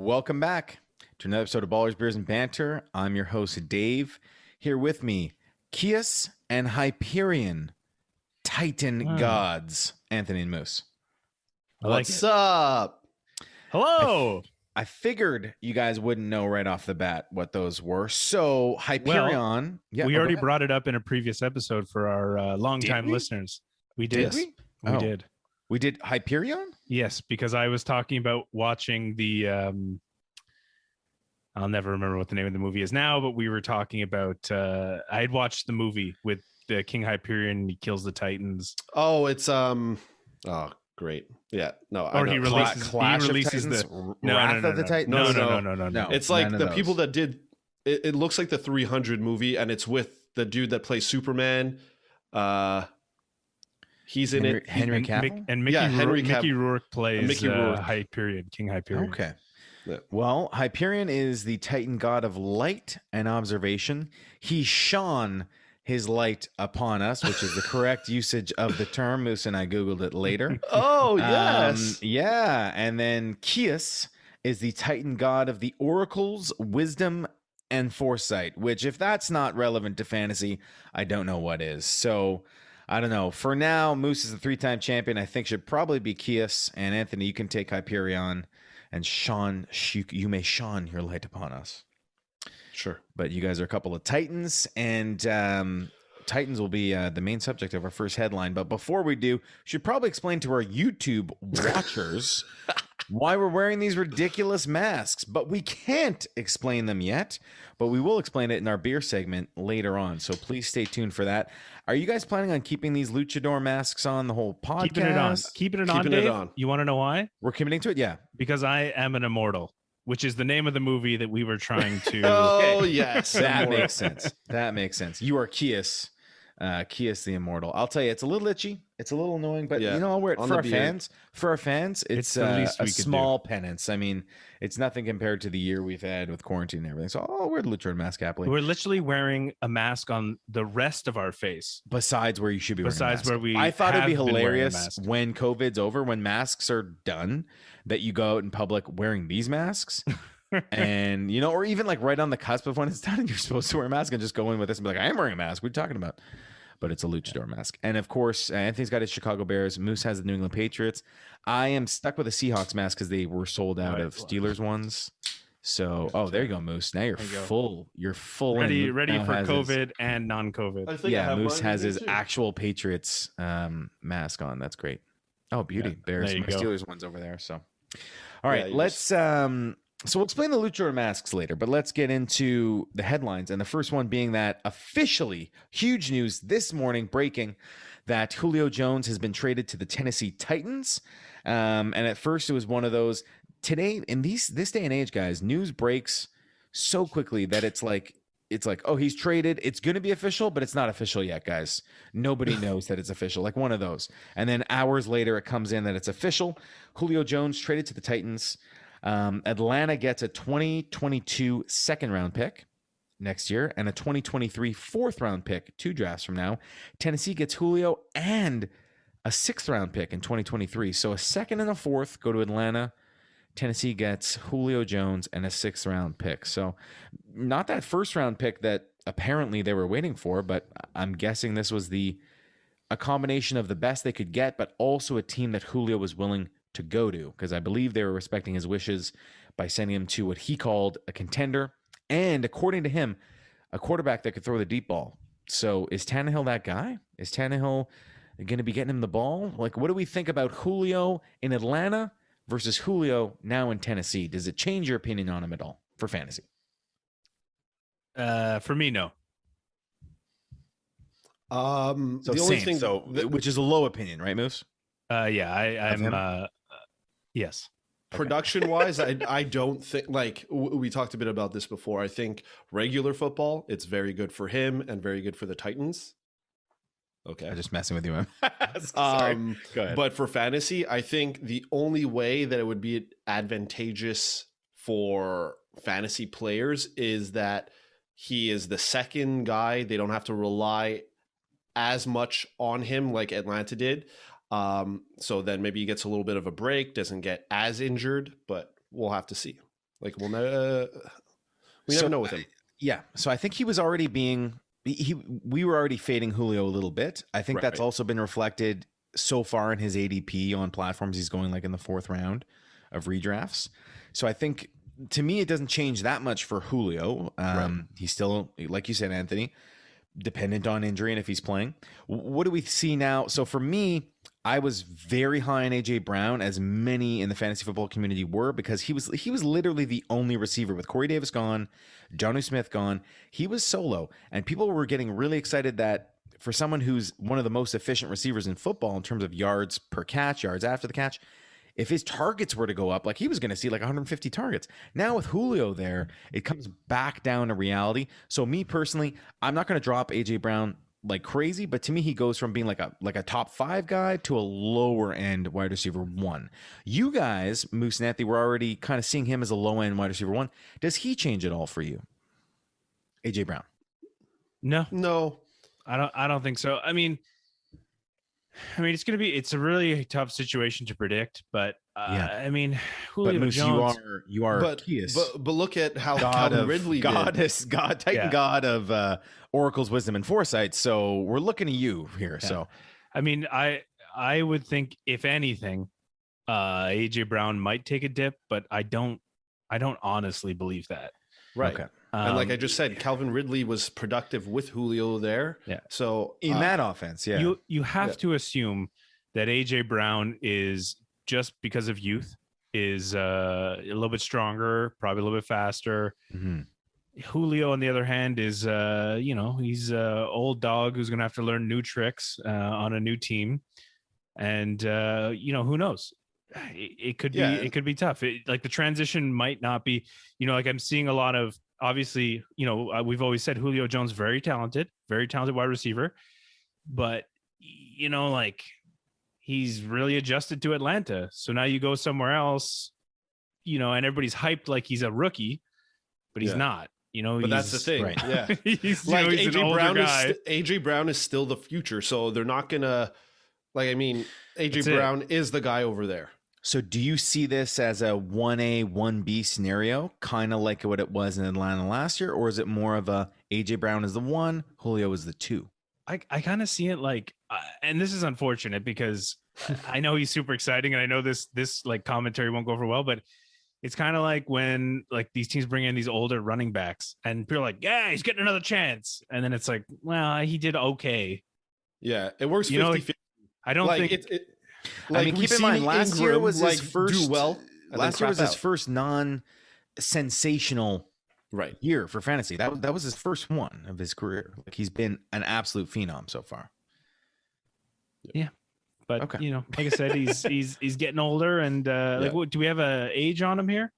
Welcome back to another episode of Ballers, Beers, and Banter. I'm your host, Dave. Here with me, Kias and Hyperion, Titan gods, Anthony and Moose. What's up? Hello. I figured you guys wouldn't know right off the bat what those were. So Hyperion, we already brought it up in a previous episode for our longtime listeners. We did. We did. We did Hyperion? Yes, because I was talking about watching the I'll never remember what the name of the movie is now, but we were talking about I had watched the movie with the King Hyperion and he kills the Titans. Oh, it's great. Yeah. No, or he releases the Wrath of the Titans. No. It's like the people that did it looks like the 300 movie, and it's with the dude that plays Superman. He's in it. Henry Cavill? And Mickey Rourke plays Hyperion, King Hyperion. Okay. Yeah. Well, Hyperion is the Titan god of light and observation. He shone his light upon us, which is the correct usage of the term. Moose and I Googled it later. Oh, yes. Yeah. And then Kias is the Titan god of the oracles, wisdom, and foresight, which if that's not relevant to fantasy, I don't know what is. So I don't know. For now, Moose is the 3-time champion. I think should probably be Kias. And Anthony, you can take Hyperion. And Sean, you may shine your light upon us. Sure. But you guys are a couple of Titans. And Titans will be the main subject of our first headline. But before we do, we should probably explain to our YouTube watchers why we're wearing these ridiculous masks. But we can't explain them yet. But we will explain it in our beer segment later on. So please stay tuned for that. Are you guys planning on keeping these luchador masks on the whole podcast? Keeping it on. You want to know why? We're committing to it? Yeah. Because I am an immortal, which is the name of the movie that we were trying to. Oh, yes. That makes sense. That makes sense. You are Kias. Kias the Immortal. I'll tell you, it's a little itchy. It's a little annoying, but you know, I'll wear it for our fans. For our fans, it's a small penance. I mean, it's nothing compared to the year we've had with quarantine and everything. So I'll wear the luchador mask happily. We're literally wearing a mask on the rest of our face. Besides where you should be wearing a mask. Where we I thought it'd be hilarious when COVID's over, when masks are done, that you go out in public wearing these masks. And you know, or even like right on the cusp of when it's done and you're supposed to wear a mask and just go in with this and be like, I am wearing a mask. What are you talking about? But it's a luchador mask. And of course, Anthony's got his Chicago Bears. Moose has the New England Patriots. I am stuck with a Seahawks mask because they were sold out of Steelers ones. So, there you go, Moose. Now you're full. You're full. Ready for COVID and non-COVID. Yeah, Moose has his actual Patriots mask on. That's great. Oh, beauty. Yeah, Bears. My Steelers one's over there. So, all right, let's so we'll explain the luchador masks later, but let's get into the headlines. And the first one being that officially huge news this morning breaking that Julio Jones has been traded to the Tennessee Titans. And at first it was one of those today in this day and age, guys, news breaks so quickly that it's like, oh, he's traded. It's going to be official, but it's not official yet, guys. Nobody knows that it's official, like one of those. And then hours later, it comes in that it's official. Julio Jones traded to the Titans. Atlanta gets a 2022 second-round pick next year and a 2023 fourth-round pick 2 drafts from now. Tennessee gets Julio and a 6th-round pick in 2023. So a second and a fourth go to Atlanta. Tennessee gets Julio Jones and a 6th-round pick. So not that first-round pick that apparently they were waiting for, but I'm guessing this was a combination of the best they could get, but also a team that Julio was willing to go to, because I believe they were respecting his wishes by sending him to what he called a contender, and according to him, a quarterback that could throw the deep ball. So is Tannehill that guy? Is Tannehill going to be getting him the ball? Like, what do we think about Julio in Atlanta versus Julio now in Tennessee? Does it change your opinion on him at all for fantasy? For me, no. So the only thing, which is a low opinion, right, Moose? Yeah, I'm. Yes. Production wise, I don't think, like we talked a bit about this before. I think regular football, it's very good for him and very good for the Titans. Okay. I'm just messing with you, man. Go ahead. But for fantasy, I think the only way that it would be advantageous for fantasy players is that he is the second guy. They don't have to rely as much on him like Atlanta did. So then maybe he gets a little bit of a break, doesn't get as injured, but we'll have to see. Like we never know with him. Yeah. So I think he was already we were already fading Julio a little bit. I think that's also been reflected so far in his ADP on platforms. He's going like in the 4th round of redrafts. So I think to me, it doesn't change that much for Julio. He's still, like you said, Anthony, dependent on injury and if he's playing. What do we see now? So for me, I was very high on AJ Brown, as many in the fantasy football community were, because he was literally the only receiver with Corey Davis gone, Jonnu Smith gone. He was solo, and people were getting really excited that for someone who's one of the most efficient receivers in football in terms of yards per catch, yards after the catch, if his targets were to go up, like he was going to see like 150 targets. Now with Julio there, it comes back down to reality. So me personally, I'm not going to drop AJ Brown like crazy, but to me, he goes from being like a top 5 guy to a lower end wide receiver 1. You guys, Moose and Anthony, were already kind of seeing him as a low end wide receiver 1. Does he change at all for you, AJ Brown? No, I don't think so. I mean, it's a really tough situation to predict, but I mean, Julio Moose, Jones, you are, but look at how Calvin Ridley did. God of oracles, wisdom, and foresight. So we're looking at you here. Yeah. So, I mean, I would think if anything, AJ Brown might take a dip, but I don't honestly believe that. Right. Okay. And like I just said, Calvin Ridley was productive with Julio there. Yeah. So in that offense, you have to assume that AJ Brown is, just because of youth, is a little bit stronger, probably a little bit faster. Mm-hmm. Julio, on the other hand, is he's a old dog who's going to have to learn new tricks on a new team, and who knows? It could be tough. Like the transition might not be, like I'm seeing a lot of. Obviously, we've always said Julio Jones, very talented wide receiver, but like he's really adjusted to Atlanta. So now you go somewhere else, and everybody's hyped like he's a rookie, but he's not. But that's the thing. Right. Yeah. he's like he's AJ Brown AJ Brown is still the future. So they're not gonna AJ Brown is the guy over there. So do you see this as a 1A, 1B scenario, kind of like what it was in Atlanta last year? Or is it more of a AJ Brown is the 1, Julio is the 2? I kind of see it like, and this is unfortunate because I know he's super exciting, and I know this like commentary won't go over well, but it's kind of like when like these teams bring in these older running backs and people are like, yeah, he's getting another chance. And then it's like, well, he did okay. Yeah, it works 50-50. I don't think keep in mind, last year was his first. Do well. Last year was his first non-sensational year for fantasy. That was his first one of his career. Like he's been an absolute phenom so far. Yeah, but like I said, he's getting older, and do we have a age on him here?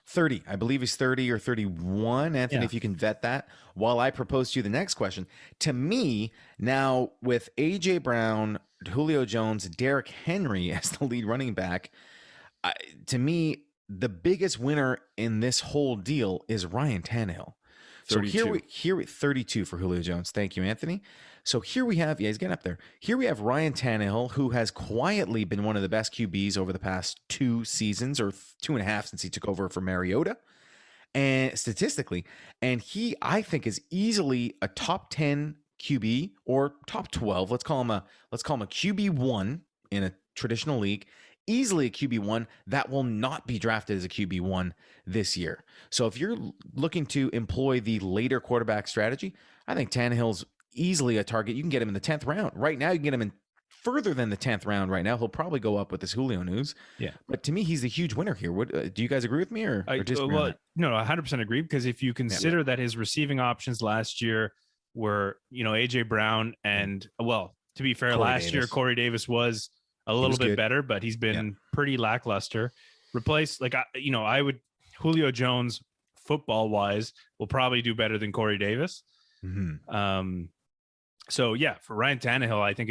30. I believe he's 30 or 31. Anthony, if you can vet that. While I propose to you the next question, to me now with AJ Brown, Julio Jones, Derrick Henry as the lead running back, to me, the biggest winner in this whole deal is Ryan Tannehill. 32. So here we 32 for Julio Jones. Thank you, Anthony. So here we have, he's getting up there. Here we have Ryan Tannehill, who has quietly been one of the best QBs over the past 2 seasons or 2.5 since he took over for Mariota, and statistically, and he, I think, is easily a top 10 QB or top 12. Let's call him a QB1 in a traditional league. Easily a QB1 that will not be drafted as a QB1 this year. So if you're looking to employ the later quarterback strategy, I think Tannehill's easily a target. You can get him in the 10th round. Right now, you can get him in further than the 10th round right now. He'll probably go up with this Julio news. Yeah. But to me, he's the huge winner here. What do you guys agree with me or disagree? Well, no, I 100% agree, because if you consider that his receiving options last year were, AJ Brown and, well, to be fair, last year, Corey Davis was a little bit better, but he's been pretty lackluster. Julio Jones, football wise, will probably do better than Corey Davis. Mm-hmm. So yeah, for Ryan Tannehill, I think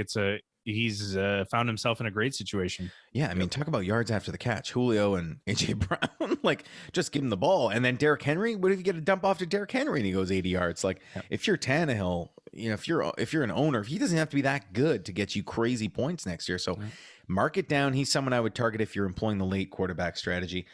he's found himself in a great situation. Yeah, I mean, talk about yards after the catch. Julio and AJ Brown, like, just give him the ball. And then Derrick Henry, what if you get a dump off to Derrick Henry and he goes 80 yards? Like, if you're Tannehill, if you're an owner, he doesn't have to be that good to get you crazy points next year. So mark it down. He's someone I would target if you're employing the late quarterback strategy.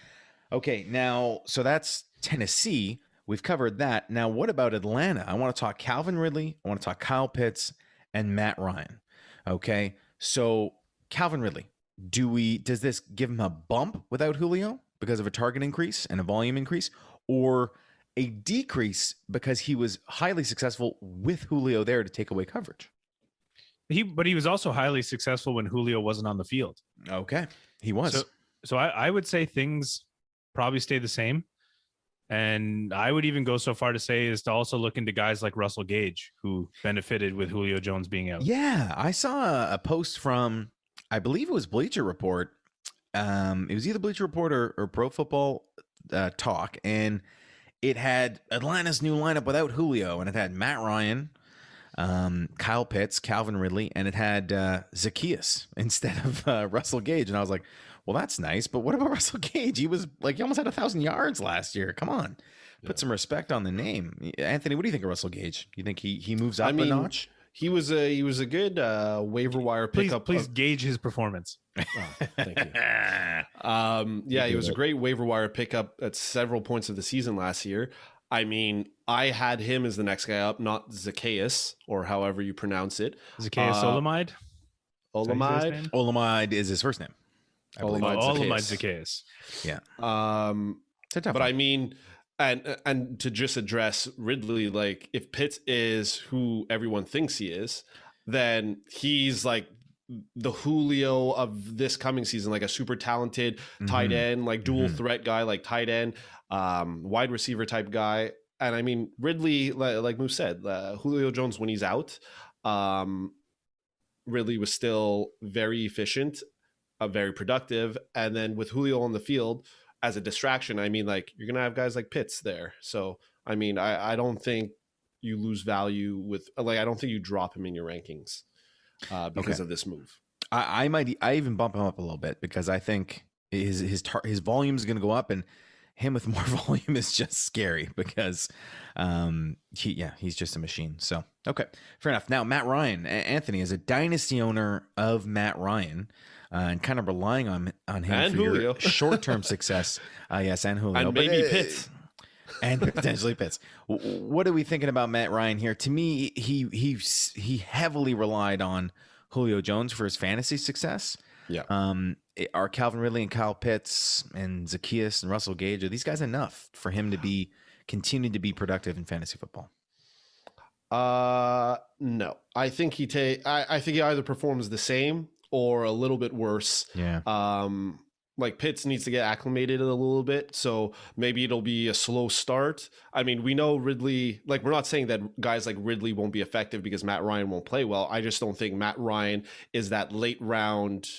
Okay, now, so that's Tennessee. We've covered that. Now, what about Atlanta? I want to talk Calvin Ridley. I want to talk Kyle Pitts and Matt Ryan. Okay, so Calvin Ridley, does this give him a bump without Julio because of a target increase and a volume increase, or a decrease because he was highly successful with Julio there to take away coverage? But he was also highly successful when Julio wasn't on the field. Okay, he was. So I would say things probably stay the same. And I would even go so far to say is to also look into guys like Russell Gage, who benefited with Julio Jones being out. Yeah, I saw a post from, I believe it was Bleacher Report. It was either Bleacher Report or Pro Football Talk, and it had Atlanta's new lineup without Julio, and it had Matt Ryan, Kyle Pitts, Calvin Ridley, and it had Zacchaeus instead of Russell Gage. And I was like, well, that's nice, but what about Russell Gage? He almost had 1,000 yards last year. Come on, put some respect on the name. Anthony, what do you think of Russell Gage? You think he moves up a notch? He was a good waiver wire pickup. Please gauge his performance. Oh, thank you. He was a great waiver wire pickup at several points of the season last year. I mean, I had him as the next guy up, not Zacchaeus, or however you pronounce it. Zacchaeus Olamide? Olamide is his first name. Olamide Zacchaeus. Yeah. But I mean, and to just address Ridley, like if Pitts is who everyone thinks he is, then he's like the Julio of this coming season, like a super talented tight end, like dual threat guy, like tight end, wide receiver type guy. And I mean, Ridley, like Moose said, Julio Jones, when he's out, Ridley was still very efficient, very productive. And then with Julio on the field as a distraction, I mean, like you're going to have guys like Pitts there. So, I mean, I don't think you lose value with, like, I don't think you drop him in your rankings because of this move. I even bump him up a little bit because I think his volume is going to go up, and him with more volume is just scary because he's just a machine. So, okay, fair enough. Now, Matt Ryan, Anthony, is a dynasty owner of Matt Ryan and kind of relying on him and for Julio. your short-term success. Yes, and Julio. And maybe Pitts. And potentially Pitts. What are we thinking about Matt Ryan here? To me, he heavily relied on Julio Jones for his fantasy success. Yeah. Are Calvin Ridley and Kyle Pitts and Zacchaeus and Russell Gage, are these guys enough for him to continue to be productive in fantasy football? No. I think he either performs the same or a little bit worse. Yeah. Like Pitts needs to get acclimated a little bit, so maybe it'll be a slow start. I mean, we know Ridley, like we're not saying that guys like Ridley won't be effective because Matt Ryan won't play well. I just don't think Matt Ryan is that late round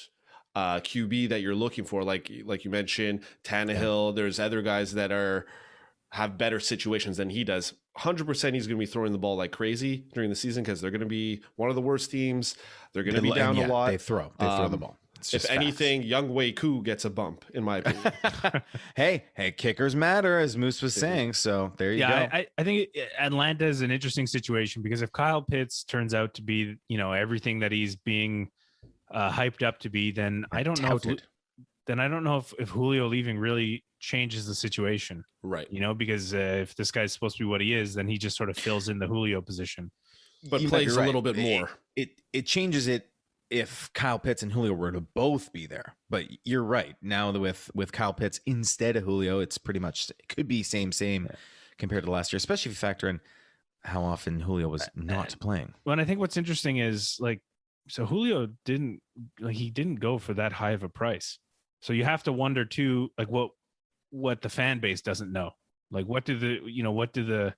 QB that you're looking for. Like you mentioned, Tannehill, there's other guys that have better situations than he does. 100% he's going to be throwing the ball like crazy during the season because they're going to be one of the worst teams. They're going to be down a lot. They throw the ball. If anything, Young Wei Koo gets a bump, in my opinion. hey, kickers matter, as Moose was saying. So there you go. I think Atlanta is an interesting situation because if Kyle Pitts turns out to be, everything that he's being hyped up to be, then I don't know. If Julio leaving really changes the situation, right? Because if this guy's supposed to be what he is, then he just sort of fills in the Julio position, but plays a little bit more. It changes it. If Kyle Pitts and Julio were to both be there. But you're right. Now with Kyle Pitts instead of Julio, it could be same compared to last year, especially if you factor in how often Julio was not playing. Well, and I think what's interesting is so Julio didn't go for that high of a price. So you have to wonder too, like what the fan base doesn't know. Like what do the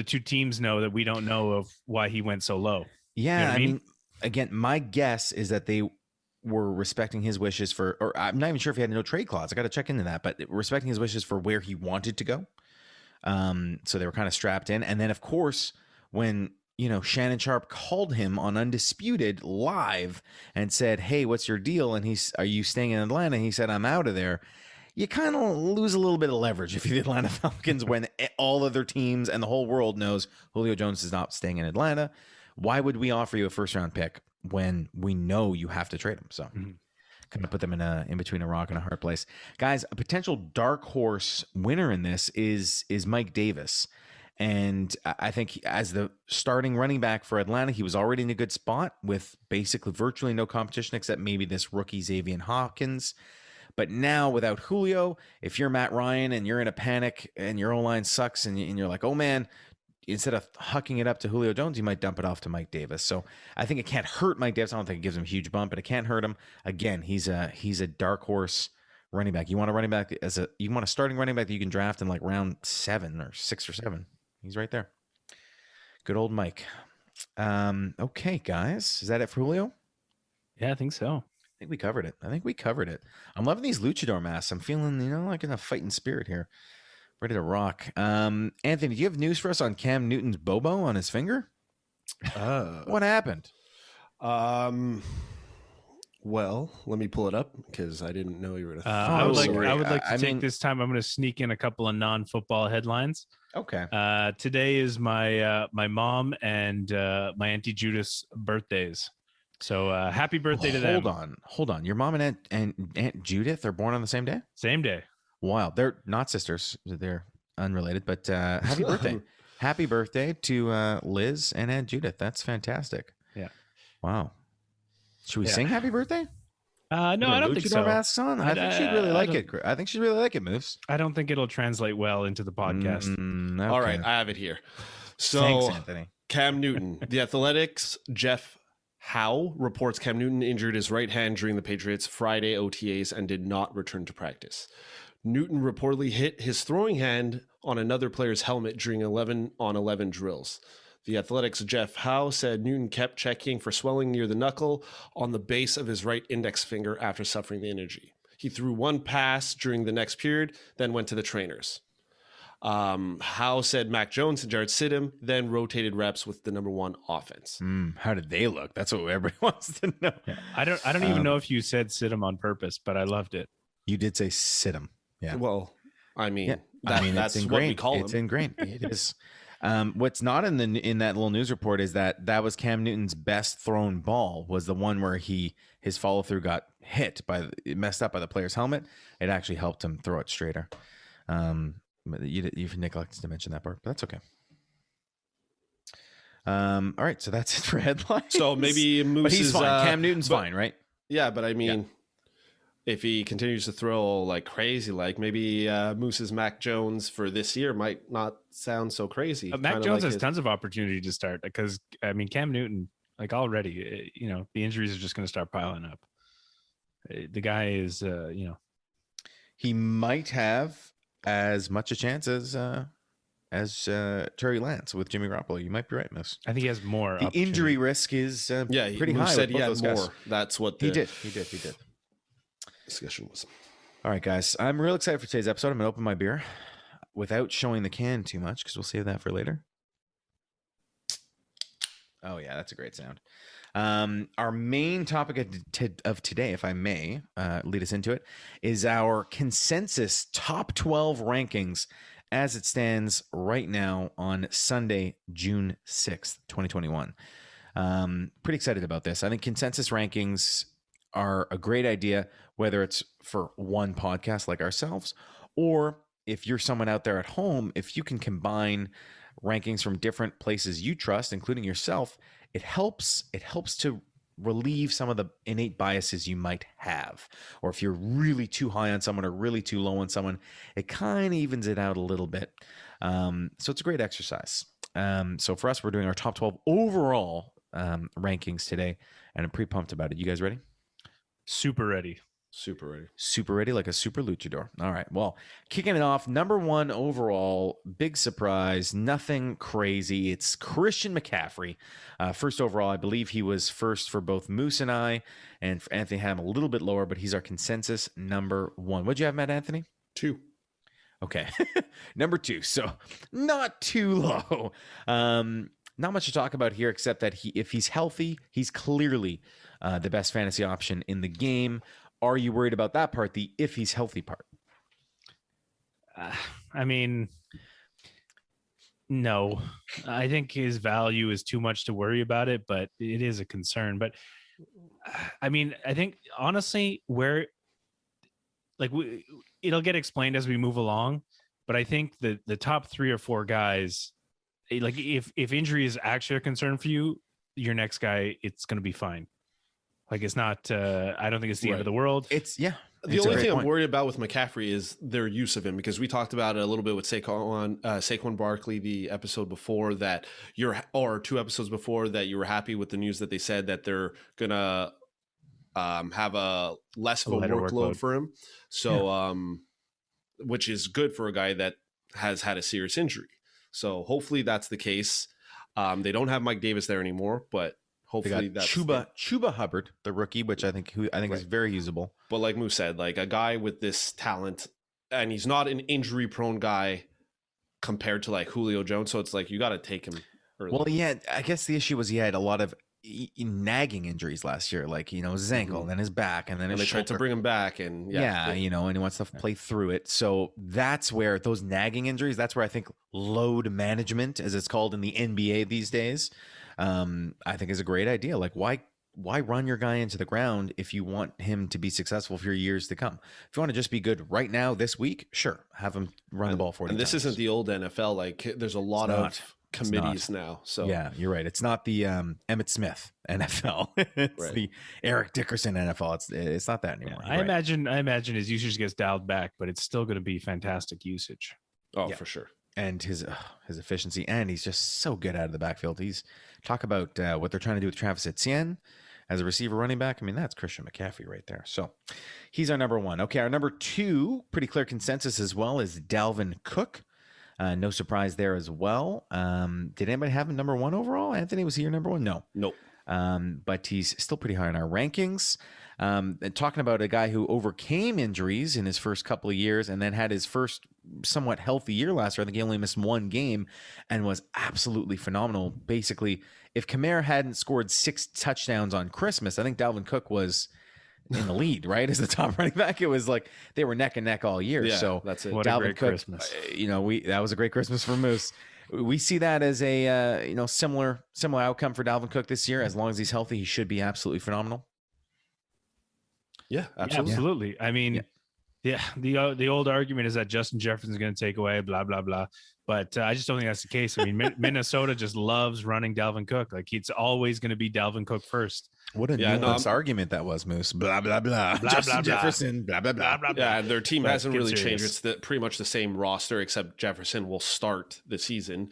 two teams know that we don't know of why he went so low? Yeah, I mean, again, my guess is that they were respecting his wishes or I'm not even sure if he had no trade clause. I got to check into that, but respecting his wishes for where he wanted to go. So they were kind of strapped in. And then, of course, when, Shannon Sharp called him on Undisputed live and said, hey, what's your deal? And are you staying in Atlanta? He said, I'm out of there. You kind of lose a little bit of leverage if you're the Atlanta Falcons when all other teams and the whole world knows Julio Jones is not staying in Atlanta. Why would we offer you a first-round pick when we know you have to trade him? So kind of put them in between a rock and a hard place. Guys, a potential dark horse winner in this is Mike Davis. And I think as the starting running back for Atlanta, he was already in a good spot with basically virtually no competition except maybe this rookie Xavier Hawkins. But now without Julio, if you're Matt Ryan and you're in a panic and your O-line sucks and you're like, oh man, instead of hucking it up to Julio Jones, you might dump it off to Mike Davis. So I think it can't hurt Mike Davis. I don't think it gives him a huge bump, but it can't hurt him. Again, he's a dark horse running back. You want a starting running back that you can draft in like round 7 or 6 or 7. He's right there. Good old Mike. Okay, guys. Is that it for Julio? Yeah, I think so. I think we covered it. I'm loving these luchador masks. I'm feeling, like in a fighting spirit here. Ready to rock. Anthony, do you have news for us on Cam Newton's Bobo on his finger? What happened? Well, let me pull it up because I didn't know you were going to. I would like to take this time. I'm going to sneak in a couple of non-football headlines. Okay. Today is my mom and my Auntie Judith's birthdays. So happy birthday to them. Hold on. Your mom and Aunt Judith are born on the same day? Same day. Wow. They're not sisters. They're unrelated, but happy birthday. Happy birthday to Liz and Aunt Judith. That's fantastic. Yeah. Wow. Should we sing happy birthday? No, I don't think so. Masks on? I think she'd really like it. I think she'd really like it, Moose. I don't think it'll translate well into the podcast. Okay. All right, I have it here. So, thanks, Anthony. Cam Newton, The Athletic's Jeff Howe reports Cam Newton injured his right hand during the Patriots' Friday OTAs and did not return to practice. Newton reportedly hit his throwing hand on another player's helmet during 11-on-11 drills. The Athletic's Jeff Howe said Newton kept checking for swelling near the knuckle on the base of his right index finger after suffering the injury. He threw one pass during the next period, then went to the trainers. Howe said Mac Jones and Jared Stidham then rotated reps with the number 1 offense. How did they look? That's what everybody wants to know. Yeah. I don't even know if you said Stidham on purpose, but I loved it. You did say Stidham. Yeah. Well, that's what we call him. It's ingrained. It is. What's not in that little news report is that was Cam Newton's best thrown ball, was the one where his follow through got messed up by the player's helmet. It actually helped him throw it straighter. You've neglected to mention that part, but that's okay. All right, so that's it for headlines. So maybe Moose but he's fine. Cam Newton's fine, right? Yeah, but I mean, if he continues to throw like crazy, like maybe Moose's Mac Jones for this year might not sound so crazy. Mac Jones has tons of opportunity to start because I mean Cam Newton, like already, the injuries are just going to start piling up. The guy is, he might have as much a chance as Trey Lance with Jimmy Garoppolo. You might be right, Moose. I think he has more. The injury risk is pretty high. Said he had more. Guys. That's what he did. Discussion was. All right, guys. I'm real excited for today's episode. I'm going to open my beer without showing the can too much because we'll save that for later. Oh, yeah, that's a great sound. Our main topic of today, if I may lead us into it, is our consensus top 12 rankings as it stands right now on Sunday, June 6th, 2021. Pretty excited about this. I think consensus rankings are a great idea, whether it's for one podcast like ourselves, or if you're someone out there at home, if you can combine rankings from different places you trust, including yourself, it helps to relieve some of the innate biases you might have. Or if you're really too high on someone or really too low on someone, it kind of evens it out a little bit. So it's a great exercise. So for us, we're doing our top 12 overall rankings today, and I'm pretty pumped about it. You guys ready? Super ready. Super ready, like a super luchador. All right. Well, kicking it off, number 1 overall, big surprise, nothing crazy. It's Christian McCaffrey. First overall, I believe he was first for both Moose and I, and for Anthony had him a little bit lower, but he's our consensus number 1. What'd you have, Matt Anthony? 2. Okay. Number 2. So not too low. Not much to talk about here, except that if he's healthy, he's clearly the best fantasy option in the game. Are you worried about that part, the if he's healthy part? I mean, no. I think his value is too much to worry about it, but it is a concern. But I mean, I think honestly, where it'll get explained as we move along, but I think the top 3 or 4 guys, like if injury is actually a concern for you, your next guy, it's going to be fine. Like it's not. I don't think it's the end of the world. The only thing I'm worried about with McCaffrey is their use of him, because we talked about it a little bit with Saquon Barkley the episode before, that 2 episodes before, that you were happy with the news that they said that they're gonna have a less of a workload for him. So, which is good for a guy that has had a serious injury. So hopefully that's the case. They don't have Mike Davis there anymore, but hopefully that's Chuba Hubbard, the rookie, which I think is very usable. But like Moose said, like a guy with this talent, and he's not an injury prone guy compared to like Julio Jones. So it's like, you got to take him early. Well, yeah, I guess the issue was he had a lot of nagging injuries last year, like, his ankle, and then his back, and then his shoulder. They tried to bring him back, and and he wants to play through it. So that's where those nagging injuries, that's where I think load management, as it's called in the NBA these days, I think is a great idea. Like, why run your guy into the ground if you want him to be successful for years to come? If you want to just be good right now this week, sure, have him run the ball 40 times. And this isn't the old NFL. Like, there's a lot of committees now. So yeah, you're right. It's not the Emmitt Smith NFL. It's the Eric Dickerson NFL. It's not that anymore. I imagine his usage gets dialed back, but it's still going to be fantastic usage. Oh, for sure. And his efficiency, and he's just so good out of the backfield. He's talk about what they're trying to do with Travis Etienne as a receiver running back. I mean, that's Christian McCaffrey right there. So he's our number 1. Okay, our number 2, pretty clear consensus as well, is Dalvin Cook. No surprise there as well. Did anybody have him number 1 overall? Anthony, was he your number 1? No. Nope. But he's still pretty high in our rankings. And talking about a guy who overcame injuries in his first couple of years and then had his first somewhat healthy year last year. I think he only missed 1 game and was absolutely phenomenal. Basically, if Kamara hadn't scored 6 touchdowns on Christmas, I think Dalvin Cook was in the lead, right? As the top running back. It was like they were neck and neck all year. Yeah, so that's it. What Dalvin a great Cook, Christmas. That was a great Christmas for Moose. We see that as a similar outcome for Dalvin Cook this year. As long as he's healthy, he should be absolutely phenomenal. Yeah, absolutely. I mean, the old argument is that Justin Jefferson's going to take away, blah, blah, blah. But I just don't think that's the case. I mean, Minnesota just loves running Dalvin Cook. Like, it's always going to be Dalvin Cook first. What a nuanced argument that was, Moose. Blah, blah, blah. Blah, Justin blah, Jefferson, blah, blah, blah. Blah, blah, blah. Yeah, their team hasn't really changed. It's pretty much the same roster, except Jefferson will start the season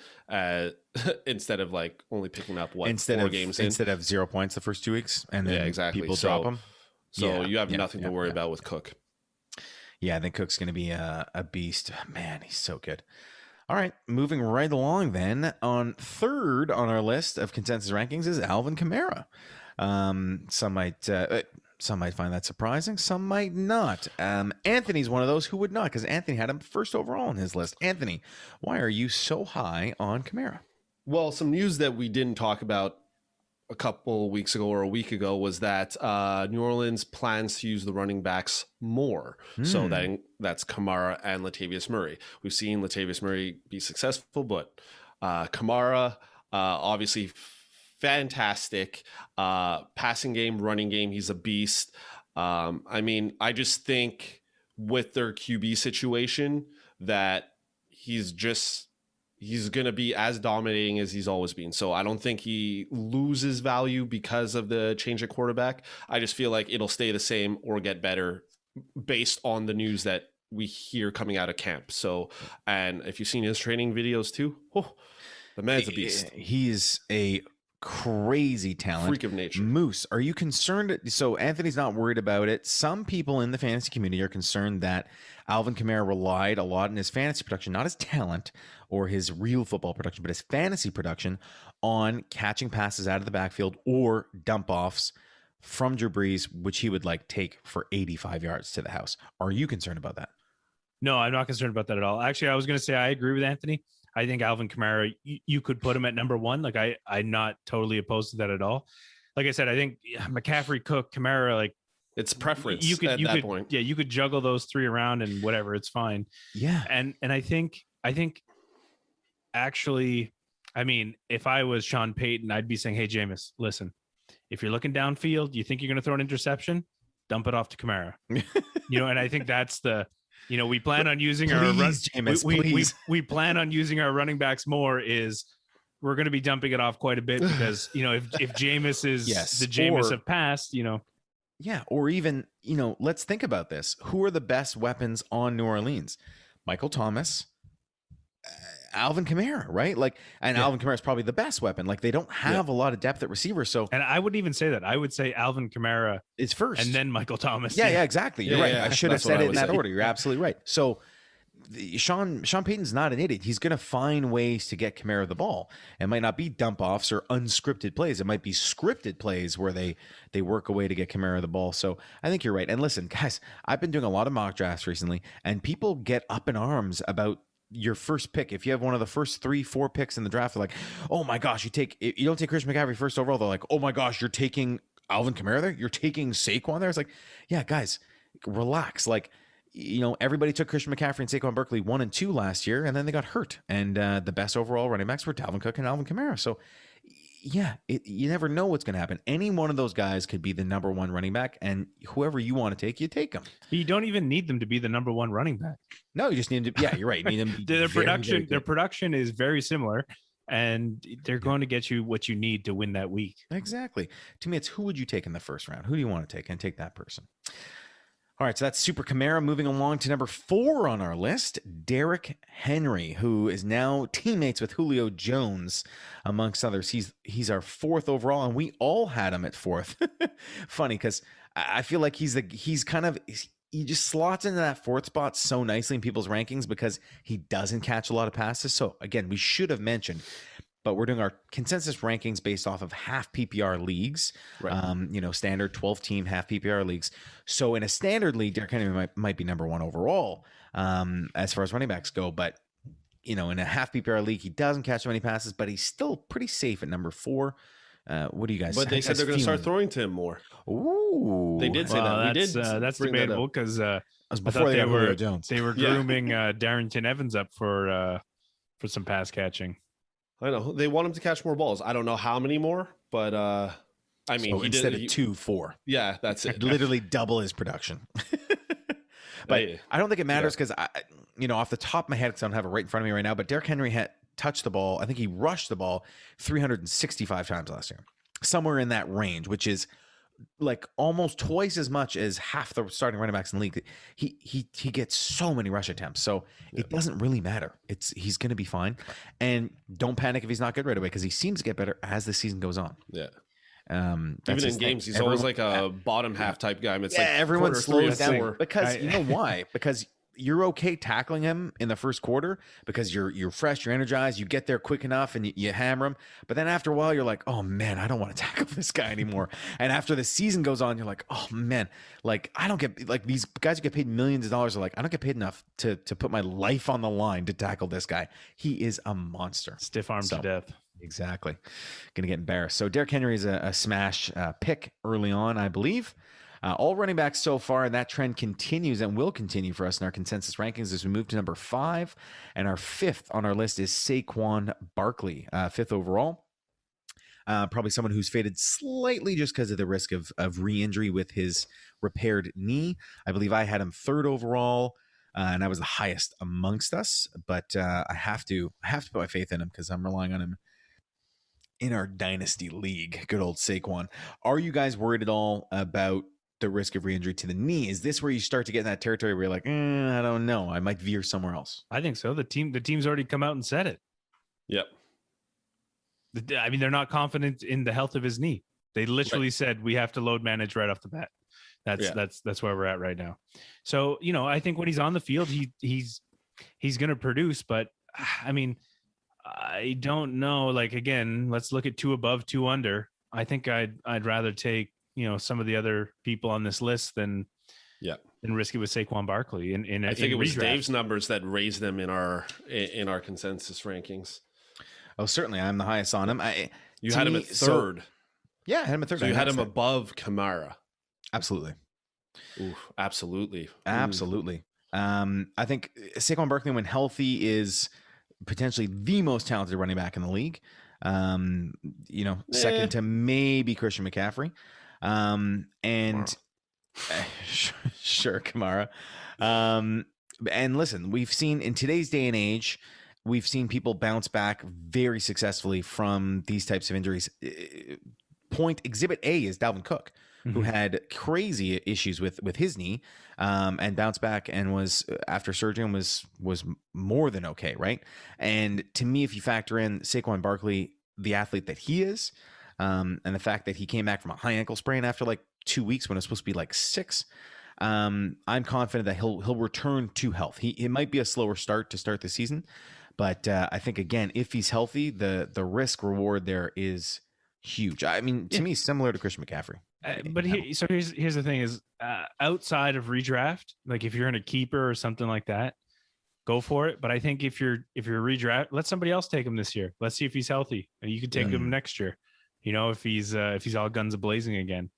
instead of like only picking up 4 games instead of 0 points the first 2 weeks, and then people drop them. So you have nothing to worry about with Cook. Yeah, I think Cook's going to be a beast. Man, he's so good. All right, moving right along then. On 3rd on our list of consensus rankings is Alvin Kamara. Some might find that surprising. Some might not. Anthony's one of those who would not, because Anthony had him 1st overall on his list. Anthony, why are you so high on Kamara? Well, some news that we didn't talk about a couple weeks ago or a week ago was that New Orleans plans to use the running backs more. So that's Kamara and Latavius Murray. We've seen Latavius Murray be successful, but Kamara, obviously fantastic. Passing game, running game, he's a beast. I mean, I just think with their QB situation that he's going to be as dominating as he's always been. So I don't think he loses value because of the change at quarterback. I just feel like it'll stay the same or get better based on the news that we hear coming out of camp. So, and if you've seen his training videos too, the man's a beast. He's a crazy talent. Freak of nature. Moose, are you concerned? So Anthony's not worried about it. Some people in the fantasy community are concerned that Alvin Kamara relied a lot in his fantasy production, not his talent or his real football production, but his fantasy production on catching passes out of the backfield or dump offs from Drew Brees, which he would like take for 85 yards to the house. Are you concerned about that? No, I'm not concerned about that at all. Actually, I was going to say I agree with Anthony. I think Alvin Kamara, you could put him at number 1. Like I'm not totally opposed to that at all. Like I said, I think McCaffrey, Cook, Kamara, like it's preference at that point. Yeah, you could juggle those 3 around and whatever, it's fine. Yeah. And I think actually, I mean, if I was Sean Payton, I'd be saying, hey, Jameis, listen, If you're looking downfield, you think you're going to throw an interception, dump it off to Kamara. And I think that's we plan on using we plan on using our running backs more. Is we're going to be dumping it off quite a bit because if Jameis is the Jameis of past, Yeah, or even, let's think about this. Who are the best weapons on New Orleans? Michael Thomas, Alvin Kamara, right? Alvin Kamara is probably the best weapon. They don't have a lot of depth at receiver. So, and I wouldn't even say that. I would say Alvin Kamara is first, and then Michael Thomas. Yeah, exactly. You're right. I should have said it in that order. You're absolutely right. So, Sean Payton's not an idiot. He's going to find ways to get Kamara the ball. It might not be dump offs or unscripted plays. It might be scripted plays where they work a way to get Kamara the ball. So I think you're right. And listen, guys, I've been doing a lot of mock drafts recently, and people get up in arms about your first pick. If you have one of the first 3-4 picks in the draft, they're like, oh my gosh, you don't take Christian McCaffrey first overall. They're like, oh my gosh, you're taking Alvin Kamara there? You're taking Saquon there? It's like, yeah, guys, relax. Everybody took Christian McCaffrey and Saquon Barkley 1 and 2 last year, and then they got hurt. And the best overall running backs were Dalvin Cook and Alvin Kamara. So, yeah, you never know what's going to happen. Any one of those guys could be the number one running back, and whoever you want to take, you take them. You don't even need them to be the number one running back. No, you just need them to. Yeah, you're right. You need them. Their production is very similar, and they're going to get you what you need to win that week. Exactly. To me, it's who would you take in the first round? Who do you want to take? And take that person. All right, so that's Super Kamara. Moving along to number 4 on our list, Derrick Henry, who is now teammates with Julio Jones, amongst others. He's our 4th overall, and we all had him at 4th. Funny, because I feel like he just slots into that 4th spot so nicely in people's rankings because he doesn't catch a lot of passes. So again, we should have mentioned, but we're doing our consensus rankings based off of half PPR leagues, right. Standard 12-team half PPR leagues. So in a standard league, Derrick Henry might be number 1 overall as far as running backs go. But, in a half PPR league, he doesn't catch many passes, but he's still pretty safe at number 4. What do you guys? But they said they're going to start throwing to him more. Ooh, they did say that. That's debatable because before they were Jones. They were grooming Darrington Evans up for some pass catching. I know they want him to catch more balls. I don't know how many more, but instead of 2, 4. Yeah, that's it. Literally double his production. But I don't think it matters because off the top of my head, because I don't have it right in front of me right now. But Derrick Henry had touched the ball. I think he rushed the ball 365 times last year, somewhere in that range, which is almost twice as much as half the starting running backs in the league. He gets so many rush attempts, so it doesn't really matter. He's going to be fine, and don't panic if he's not good right away because he seems to get better as the season goes on. Yeah. Even in games, he's always like a bottom half type guy. It's everyone slows down because you know why? Because you're okay tackling him in the first quarter because you're fresh, you're energized, you get there quick enough and you hammer him. But then after a while, you're like, oh man, I don't want to tackle this guy anymore. And after the season goes on, you're like, oh man, I don't get these guys who get paid millions of dollars are like, I don't get paid enough to put my life on the line to tackle this guy. He is a monster. Stiff arm to death. Exactly. Going to get embarrassed. So Derrick Henry is a smash pick early on, I believe. All running backs so far, and that trend continues and will continue for us in our consensus rankings as we move to number 5. And our 5th on our list is Saquon Barkley, 5th overall. Probably someone who's faded slightly just because of the risk of re-injury with his repaired knee. I believe I had him 3rd overall, and I was the highest amongst us. But I have to put my faith in him because I'm relying on him in our dynasty league. Good old Saquon. Are you guys worried at all about the risk of re-injury to the knee? Is this where you start to get in that territory where you're like, I don't know, I might veer somewhere else? I think so. The team's already come out and said it. Yep. I mean, they're not confident in the health of his knee. They literally said we have to load manage right off the bat. That's where we're at right now. So, I think when he's on the field, he's going to produce, but I mean, I don't know. Again, let's look at 2 above, 2 under. I think I'd rather take, some of the other people on this list than risk it with Saquon Barkley. I think it was Dave's numbers that raised them in our consensus rankings. Oh, certainly. I'm the highest on him. You had him at 3rd. I had him at 3rd. So you had him above Kamara. Absolutely. Ooh, absolutely. Absolutely. I think Saquon Barkley, when healthy, is potentially the most talented running back in the league. Second to maybe Christian McCaffrey. Sure, Kamara. And listen, we've seen in today's day and age, we've seen people bounce back very successfully from these types of injuries. Exhibit A is Dalvin Cook, who had crazy issues with his knee, and bounced back and was, after surgery, was more than okay, right? And to me, if you factor in Saquon Barkley, the athlete that he is, and the fact that he came back from a high ankle sprain after like 2 weeks when it was supposed to be like 6, I'm confident that he'll return to health. It might be a slower start to start the season, but I think, again, if he's healthy, the risk reward there is huge. I mean, to me, similar to Christian McCaffrey. But here's the thing is, outside of redraft, like if you're in a keeper or something like that, go for it. But I think if you're redraft, let somebody else take him this year. Let's see if he's healthy. You could take him next year. If he's all guns a-blazing again.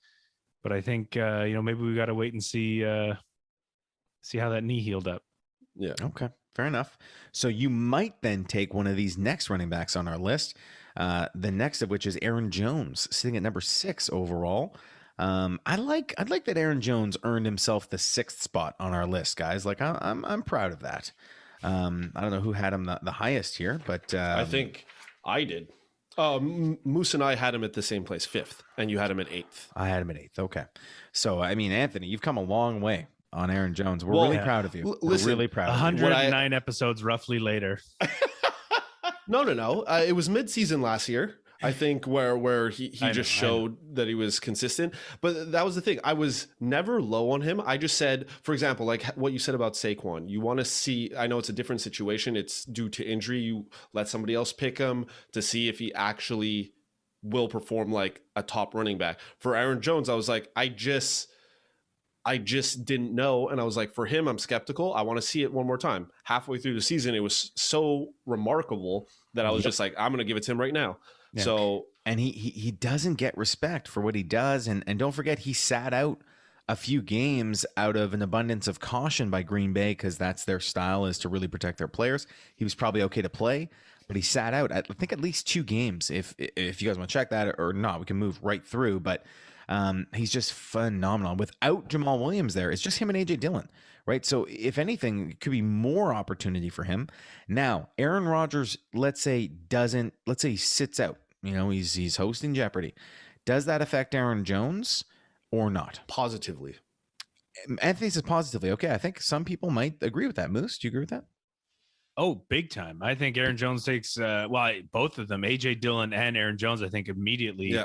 But I think maybe we got to wait and see how that knee healed up. Yeah. Okay. Fair enough. So you might then take one of these next running backs on our list. The next of which is Aaron Jones, sitting at number 6 overall. I like that Aaron Jones earned himself the 6th spot on our list, guys. Like I'm proud of that. I don't know who had him the highest here, but I think I did. Moose and I had him at the same place, 5th, and you had him at 8th. I had him at 8th. Okay. So, I mean, Anthony, you've come a long way on Aaron Jones. We're really proud of you. Listen, we're really proud of you. 109 episodes roughly later. No. It was mid-season last year, I think, where he just showed that he was consistent. But that was the thing. I was never low on him. I just said, for example, like what you said about Saquon, you want to see, I know it's a different situation. It's due to injury. You let somebody else pick him to see if he actually will perform like a top running back. For Aaron Jones, I was like, I just didn't know. And I was like, for him, I'm skeptical. I want to see it one more time. Halfway through the season, it was so remarkable that I was just like, I'm going to give it to him right now. Yeah. So, and he doesn't get respect for what he does. And don't forget, he sat out a few games out of an abundance of caution by Green Bay, because that's their style, is to really protect their players. He was probably okay to play, but he sat out, I think, at least 2 games. If you guys want to check that or not, we can move right through. But he's just phenomenal. Without Jamal Williams there, it's just him and A.J. Dillon, right? So if anything, it could be more opportunity for him. Now, Aaron Rodgers, let's say he sits out. He's hosting Jeopardy. Does that affect Aaron Jones or not? Positively. Anthony says positively. Okay, I think some people might agree with that. Moose, do you agree with that? Oh, big time. I think Aaron Jones takes, both of them, A.J. Dillon and Aaron Jones, I think immediately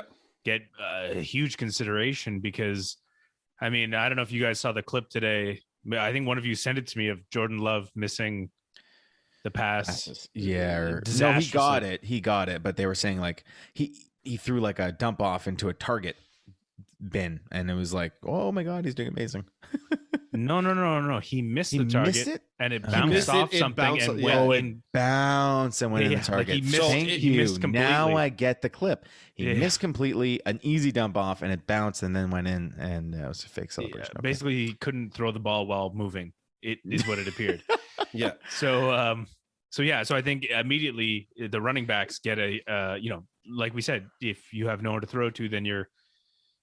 get a huge consideration, because, I mean, I don't know if you guys saw the clip today. I think one of you sent it to me of Jordan Love missing the pass. Yeah. No, he got it. But they were saying like he threw like a dump off into a target bin, and it was like, oh my God, he's doing amazing. No. He missed the target, and it bounced off something and went bounced and went in the target. Like he missed completely. Now I get the clip. He missed completely, an easy dump off, and it bounced and then went in, and it was a fake celebration. Yeah, basically, he couldn't throw the ball while moving. It is what it appeared. Yeah. So I think immediately the running backs get like we said, if you have no one to throw to, then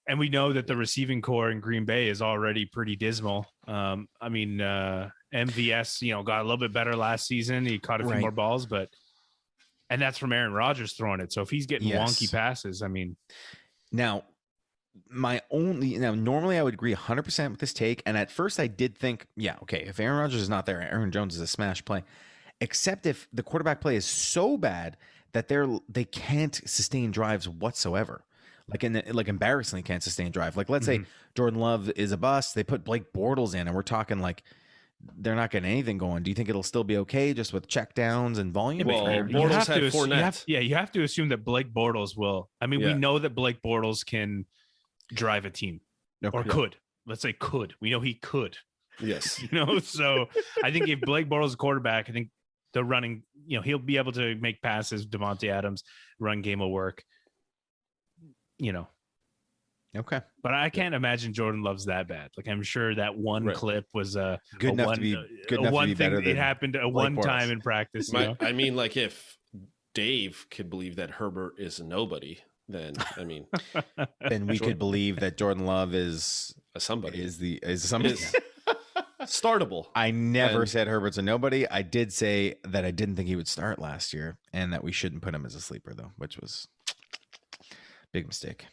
and we know that the receiving core in Green Bay is already pretty dismal. MVS, got a little bit better last season. He caught a few more balls, and that's from Aaron Rodgers throwing it. So if he's getting wonky passes, I mean. Now, normally I would agree 100% with this take. And at first I did think, if Aaron Rodgers is not there, Aaron Jones is a smash play. Except if the quarterback play is so bad that they can't sustain drives whatsoever. Like embarrassingly can't sustain drive. Like let's say Jordan Love is a bust. They put Blake Bortles in, and we're talking like they're not getting anything going. Do you think it'll still be okay just with check downs and volume? Well, Bortles had Fournette. You have to assume that Blake Bortles will. I mean, we know that Blake Bortles can drive a team, or could. Let's say could. We know he could. Yes. So I think if Blake Bortles is a quarterback, I think the running, he'll be able to make passes. Davante Adams run game will work. Okay. But I can't imagine Jordan Love's that bad. Like I'm sure that one clip was good enough to be better than it happened one time in practice. I mean, like if Dave could believe that Herbert is a nobody, then I mean, then we could believe that Jordan Love is a somebody. Is somebody startable. I never said Herbert's a nobody. I did say that I didn't think he would start last year, and that we shouldn't put him as a sleeper though, which was a big mistake.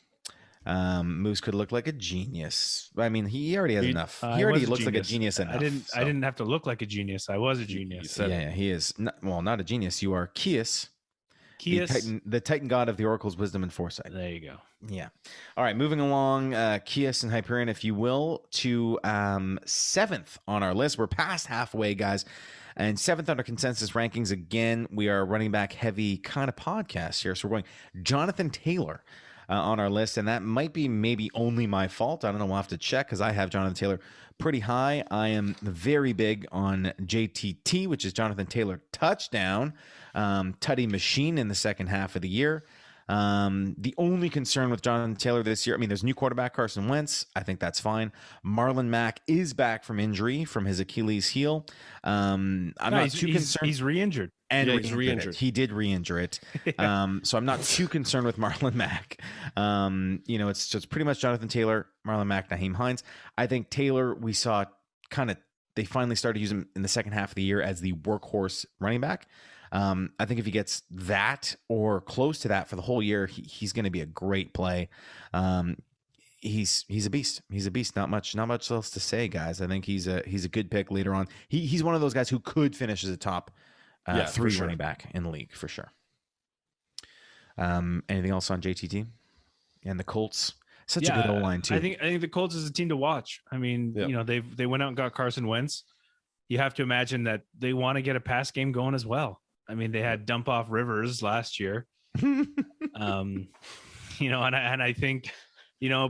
Moose could look like a genius. I mean, he already has enough. He already looks like a genius enough. I didn't have to look like a genius. I was a genius. Yeah, he is. Not a genius. You are Kius. The Titan god of the oracle's wisdom and foresight. There you go. Yeah. All right, moving along, Kius and Hyperion, if you will, to 7th on our list. We're past halfway, guys. And 7th under consensus rankings. Again, we are running back heavy kind of podcast here. So we're going Jonathan Taylor on our list. And that might be maybe only my fault. I don't know. We'll have to check because I have Jonathan Taylor pretty high. I am very big on JTT, which is Jonathan Taylor touchdown. Tutty machine in the second half of the year. The only concern with Jonathan Taylor this year, I mean, there's new quarterback Carson Wentz. I think that's fine. Marlon Mack is back from injury from his Achilles heel. I'm not too concerned. He's re-injured. And he's re-injured. He did re-injure it. So I'm not too concerned with Marlon Mack. It's just pretty much Jonathan Taylor, Marlon Mack, Nyheim Hines. I think Taylor, we saw they finally started using him in the second half of the year as the workhorse running back. I think if he gets that or close to that for the whole year, he's going to be a great play. He's a beast. He's a beast. Not much else to say, guys. I think he's a good pick later on. He's one of those guys who could finish as a top 3 running back in the league for sure. Anything else on JTT and the Colts? Such a good O-line too. I think the Colts is a team to watch. I mean, they went out and got Carson Wentz. You have to imagine that they want to get a pass game going as well. I mean, they had dump off Rivers last year. And I think,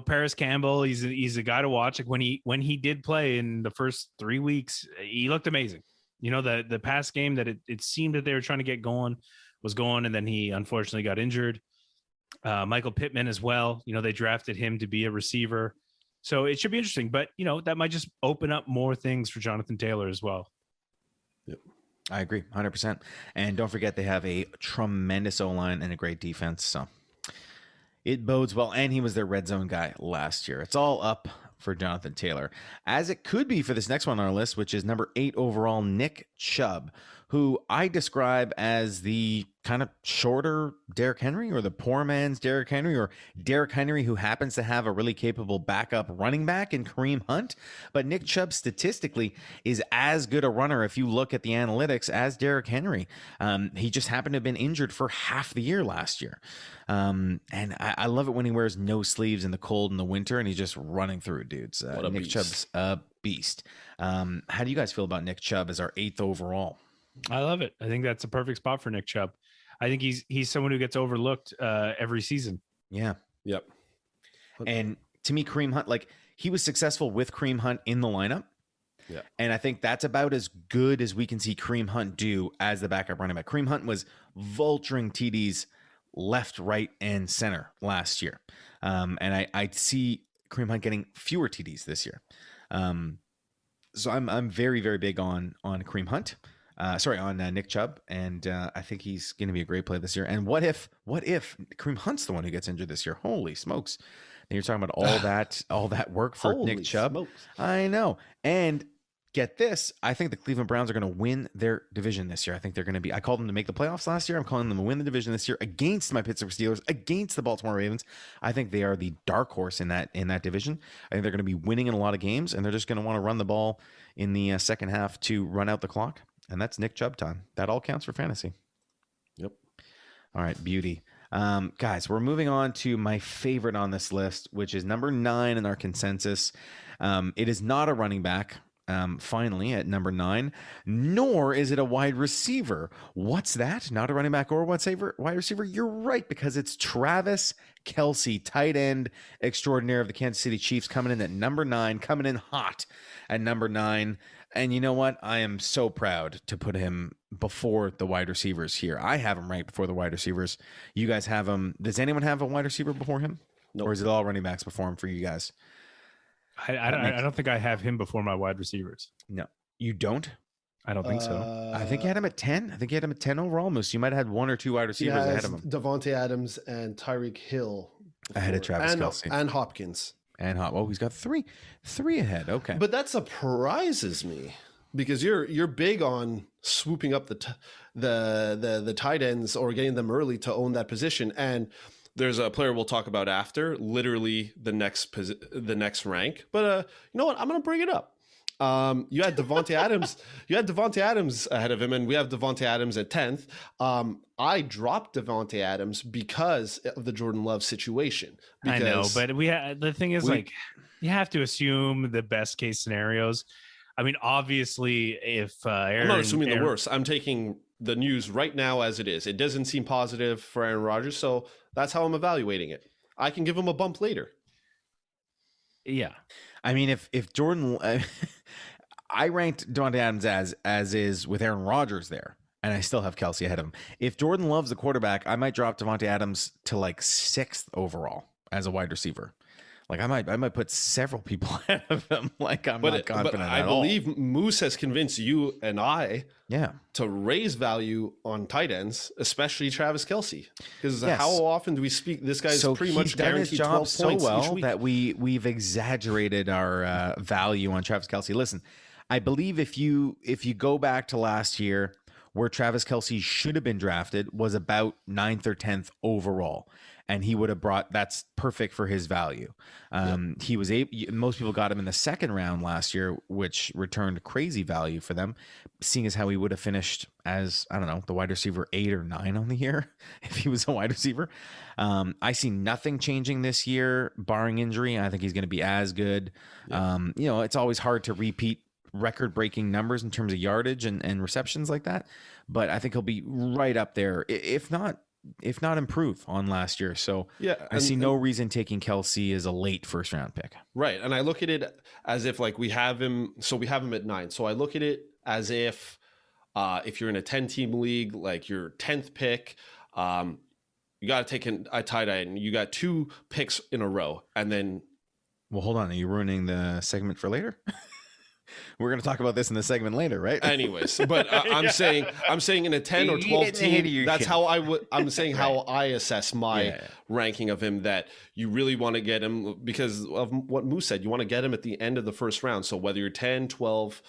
Paris Campbell, he's a guy to watch. Like when he did play in the first 3 weeks, he looked amazing. The pass game that it seemed that they were trying to get going was going, and then he unfortunately got injured. Michael Pittman as well. They drafted him to be a receiver. So it should be interesting, but that might just open up more things for Jonathan Taylor as well. Yep. I agree 100%. And don't forget, they have a tremendous O-line and a great defense. So it bodes well. And he was their red zone guy last year. It's all up for Jonathan Taylor, as it could be for this next one on our list, which is number 8 overall, Nick Chubb, who I describe as the kind of shorter Derrick Henry, or the poor man's Derrick Henry, or Derrick Henry who happens to have a really capable backup running back in Kareem Hunt. But Nick Chubb statistically is as good a runner, if you look at the analytics, as Derrick Henry. He just happened to have been injured for half the year last year. And I love it when he wears no sleeves in the cold in the winter and he's just running through dudes. Nick Chubb's a beast. How do you guys feel about Nick Chubb as our 8th overall? I love it. I think that's a perfect spot for Nick Chubb. I think he's someone who gets overlooked every season. Yeah. Yep. And to me, Kareem Hunt, he was successful with Kareem Hunt in the lineup. Yeah. And I think that's about as good as we can see Kareem Hunt do as the backup running back. Kareem Hunt was vulturing TDs left, right, and center last year. And I see Kareem Hunt getting fewer TDs this year. So I'm very, very big on Kareem Hunt. On Nick Chubb, and I think he's going to be a great play this year. And what if Kareem Hunt's the one who gets injured this year? Holy smokes! And you're talking about all that work for Nick Chubb. Smokes. I know. And get this, I think the Cleveland Browns are going to win their division this year. I think they're going to be. I called them to make the playoffs last year. I'm calling them to win the division this year against my Pittsburgh Steelers, against the Baltimore Ravens. I think they are the dark horse in that division. I think they're going to be winning in a lot of games, and they're just going to want to run the ball in the second half to run out the clock. And that's Nick Chubb time. That all counts for fantasy. Yep. All right, beauty. Guys, we're moving on to my favorite on this list, which is number 9 in our consensus. It is not a running back, finally, at number 9, nor is it a wide receiver. What's that? Not a running back or wide receiver? You're right, because it's Travis Kelce, tight end extraordinaire of the Kansas City Chiefs, coming in at number 9, coming in hot at number 9. And you know what? I am so proud to put him before the wide receivers here. I have him right before the wide receivers. You guys have him. Does anyone have a wide receiver before him? Nope. Or is it all running backs before him for you guys? I don't think I have him before my wide receivers. No, you don't? I don't think so. I think he had him at 10. I think he had him at 10 overall. Moose, you might have had one or two wide receivers ahead of him. Davante Adams and Tyreek Hill ahead of Travis Kelce and Hopkins. Oh, he's got three ahead. Okay, but that surprises me because you're big on swooping up the tight ends or getting them early to own that position. And there's a player we'll talk about after, literally the next rank. But you know what? I'm going to bring it up. You had Davante Adams. You had Davante Adams ahead of him, and we have Davante Adams at 10th. I dropped Davante Adams because of the Jordan Love situation. I know, but the thing is, you have to assume the best case scenarios. I mean, obviously, if I'm not assuming the worst. I'm taking the news right now as it is. It doesn't seem positive for Aaron Rodgers, so that's how I'm evaluating it. I can give him a bump later. Yeah. I mean, if Jordan, I ranked Davante Adams as is with Aaron Rodgers there, and I still have Kelce ahead of him. If Jordan Love's the quarterback, I might drop Davante Adams to like 6th overall as a wide receiver. Like I might put several people ahead of him. Like I'm not confident at all. I believe Moose has convinced you and I to raise value on tight ends, especially Travis Kelce. Because how often do we speak? This guy's pretty much guaranteed 12 points so well each week. That we've exaggerated our value on Travis Kelce. Listen, I believe if you go back to last year, where Travis Kelce should have been drafted was about 9th or 10th overall. And he would have that's perfect for his value. He was most people got him in the 2nd round last year, which returned crazy value for them, seeing as how he would have finished as, I don't know, the wide receiver 8 or 9 on the year if he was a wide receiver. I see nothing changing this year, barring injury. I think he's going to be as good. Yeah. It's always hard to repeat record-breaking numbers in terms of yardage and receptions like that, but I think he'll be right up there, if not improve on last year. So I see no reason taking Kelce as a late 1st round pick. Right. And I look at it as if like we have him at 9. So I look at it as if you're in a 10-team league, like your 10th pick, you got to take a tight end. You got 2 picks in a row. And then. Well, hold on. Are you ruining the segment for later? We're going to talk about this in the segment later, right? Anyways, but I'm saying in a 10 or 12 team, that's how I'm saying how I assess my ranking of him, that you really want to get him because of what Moose said. You want to get him at the end of the 1st round. So whether you're 10, 12,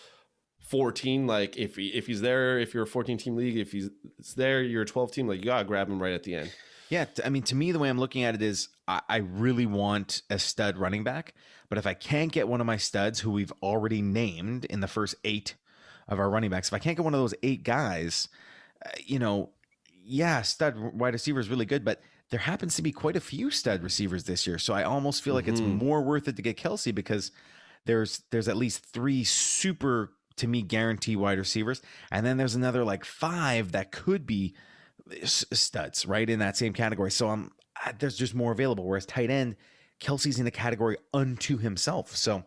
14, like if he's there, if you're a 14-team league, if he's there, you're a 12-team, like you got to grab him right at the end. Yeah, I mean, to me, the way I'm looking at it is I really want a stud running back, but if I can't get one of my studs who we've already named in the first 8 of our running backs, if I can't get one of those 8 guys, stud wide receiver is really good, but there happens to be quite a few stud receivers this year, so I almost feel like it's more worth it to get Kelce because there's at least 3 super, to me, guarantee wide receivers, and then there's another like 5 that could be studs right in that same category. So there's just more available. Whereas tight end, Kelce's in a category unto himself. So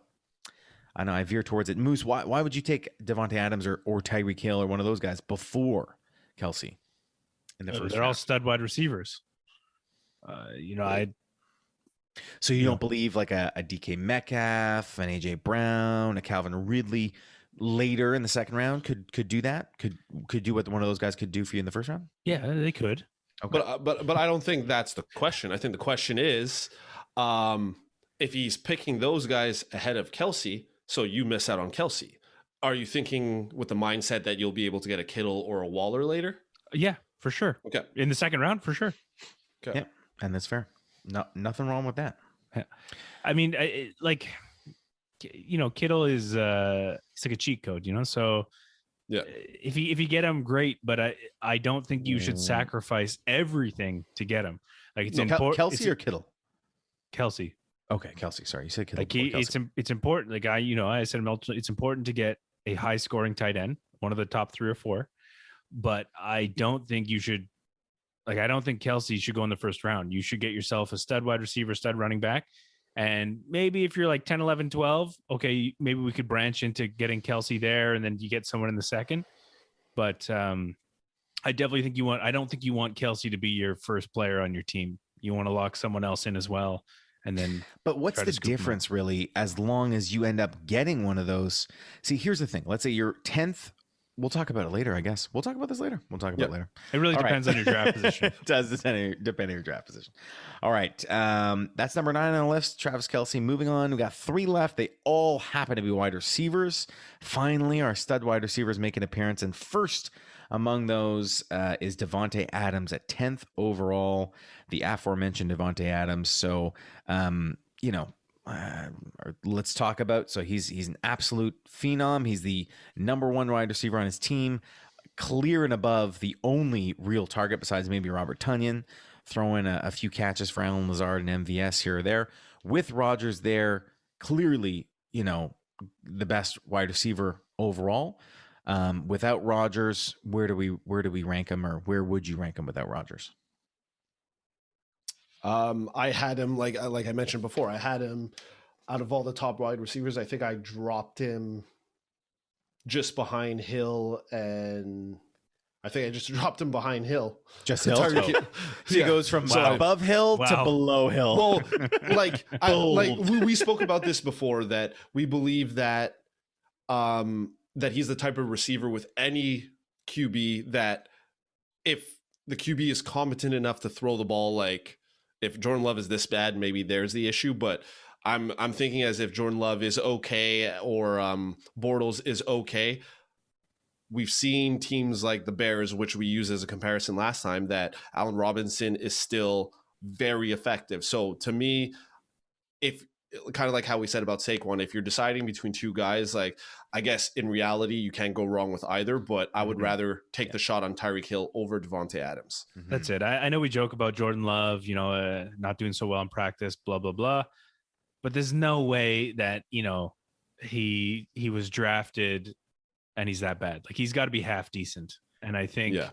I know I veer towards it. Moose, why would you take Davante Adams or Tyreek Hill or one of those guys before Kelce in the first? They're all stud wide receivers. So you don't believe like a DK Metcalf, an AJ Brown, a Calvin Ridley later in the 2nd round could do that? Could do what one of those guys could do for you in the 1st round? Yeah, they could. Okay. But I don't think that's the question. I think the question is if he's picking those guys ahead of Kelce, so you miss out on Kelce. Are you thinking with the mindset that you'll be able to get a Kittle or a Waller later? Yeah, for sure. Okay. In the 2nd round, for sure. Okay. Yeah, and that's fair. Nothing wrong with that. Yeah. I mean, Kittle is it's like a cheat code, so yeah, if you get him, great, but I don't think you should sacrifice everything to get him. Like it's important. Kelce or Kittle? Kelce. Okay, Kelce. Sorry, you said Kittle. Like it's important. Like I said, it's important to get a high scoring tight end, one of the top 3 or 4. But I don't think you should. Like I don't think Kelce should go in the 1st round. You should get yourself a stud wide receiver, stud running back. And maybe if you're like 10, 11, 12, okay, maybe we could branch into getting Kelce there and then you get someone in the 2nd. But I definitely think I don't think you want Kelce to be your first player on your team. You want to lock someone else in as well. And then, but what's the difference really, as long as you end up getting one of those? See, here's the thing. Let's say your 10th we'll talk about it later, I guess. We'll talk about this later. We'll talk about it later. It really depends on your draft position. It does depend on your draft position. All right. That's number 9 on the list. Travis Kelce. Moving on. We got 3 left. They all happen to be wide receivers. Finally, our stud wide receivers make an appearance. And first among those is Davante Adams at 10th overall. The aforementioned Davante Adams. So, let's talk about. So he's an absolute phenom. He's the number 1 wide receiver on his team, clear and above the only real target besides maybe Robert Tonyan. Throw in a few catches for Allen Lazard and MVS here or there. With Rodgers there, clearly, the best wide receiver overall. Without Rodgers, where do we rank him, or where would you rank him without Rodgers? I had him like I mentioned before. I had him out of all the top wide receivers. I think I dropped him just behind Hill, and I think I just dropped him behind Hill. Just Hill. So he goes from above Hill to below Hill. Well, we spoke about this before, that we believe that that he's the type of receiver with any QB that if the QB is competent enough to throw the ball, like if Jordan Love is this bad, maybe there's the issue. But I'm thinking as if Jordan Love is okay or Bortles is okay. We've seen teams like the Bears, which we used as a comparison last time, that Allen Robinson is still very effective. So to me, if kind of like how we said about Saquon, if you're deciding between 2 guys, like I guess in reality you can't go wrong with either, but I would rather take the shot on Tyreek Hill over Davante Adams. That's it. I know we joke about Jordan Love, not doing so well in practice, blah, blah, blah. But there's no way that, he was drafted and he's that bad. Like, he's got to be half decent. And I think a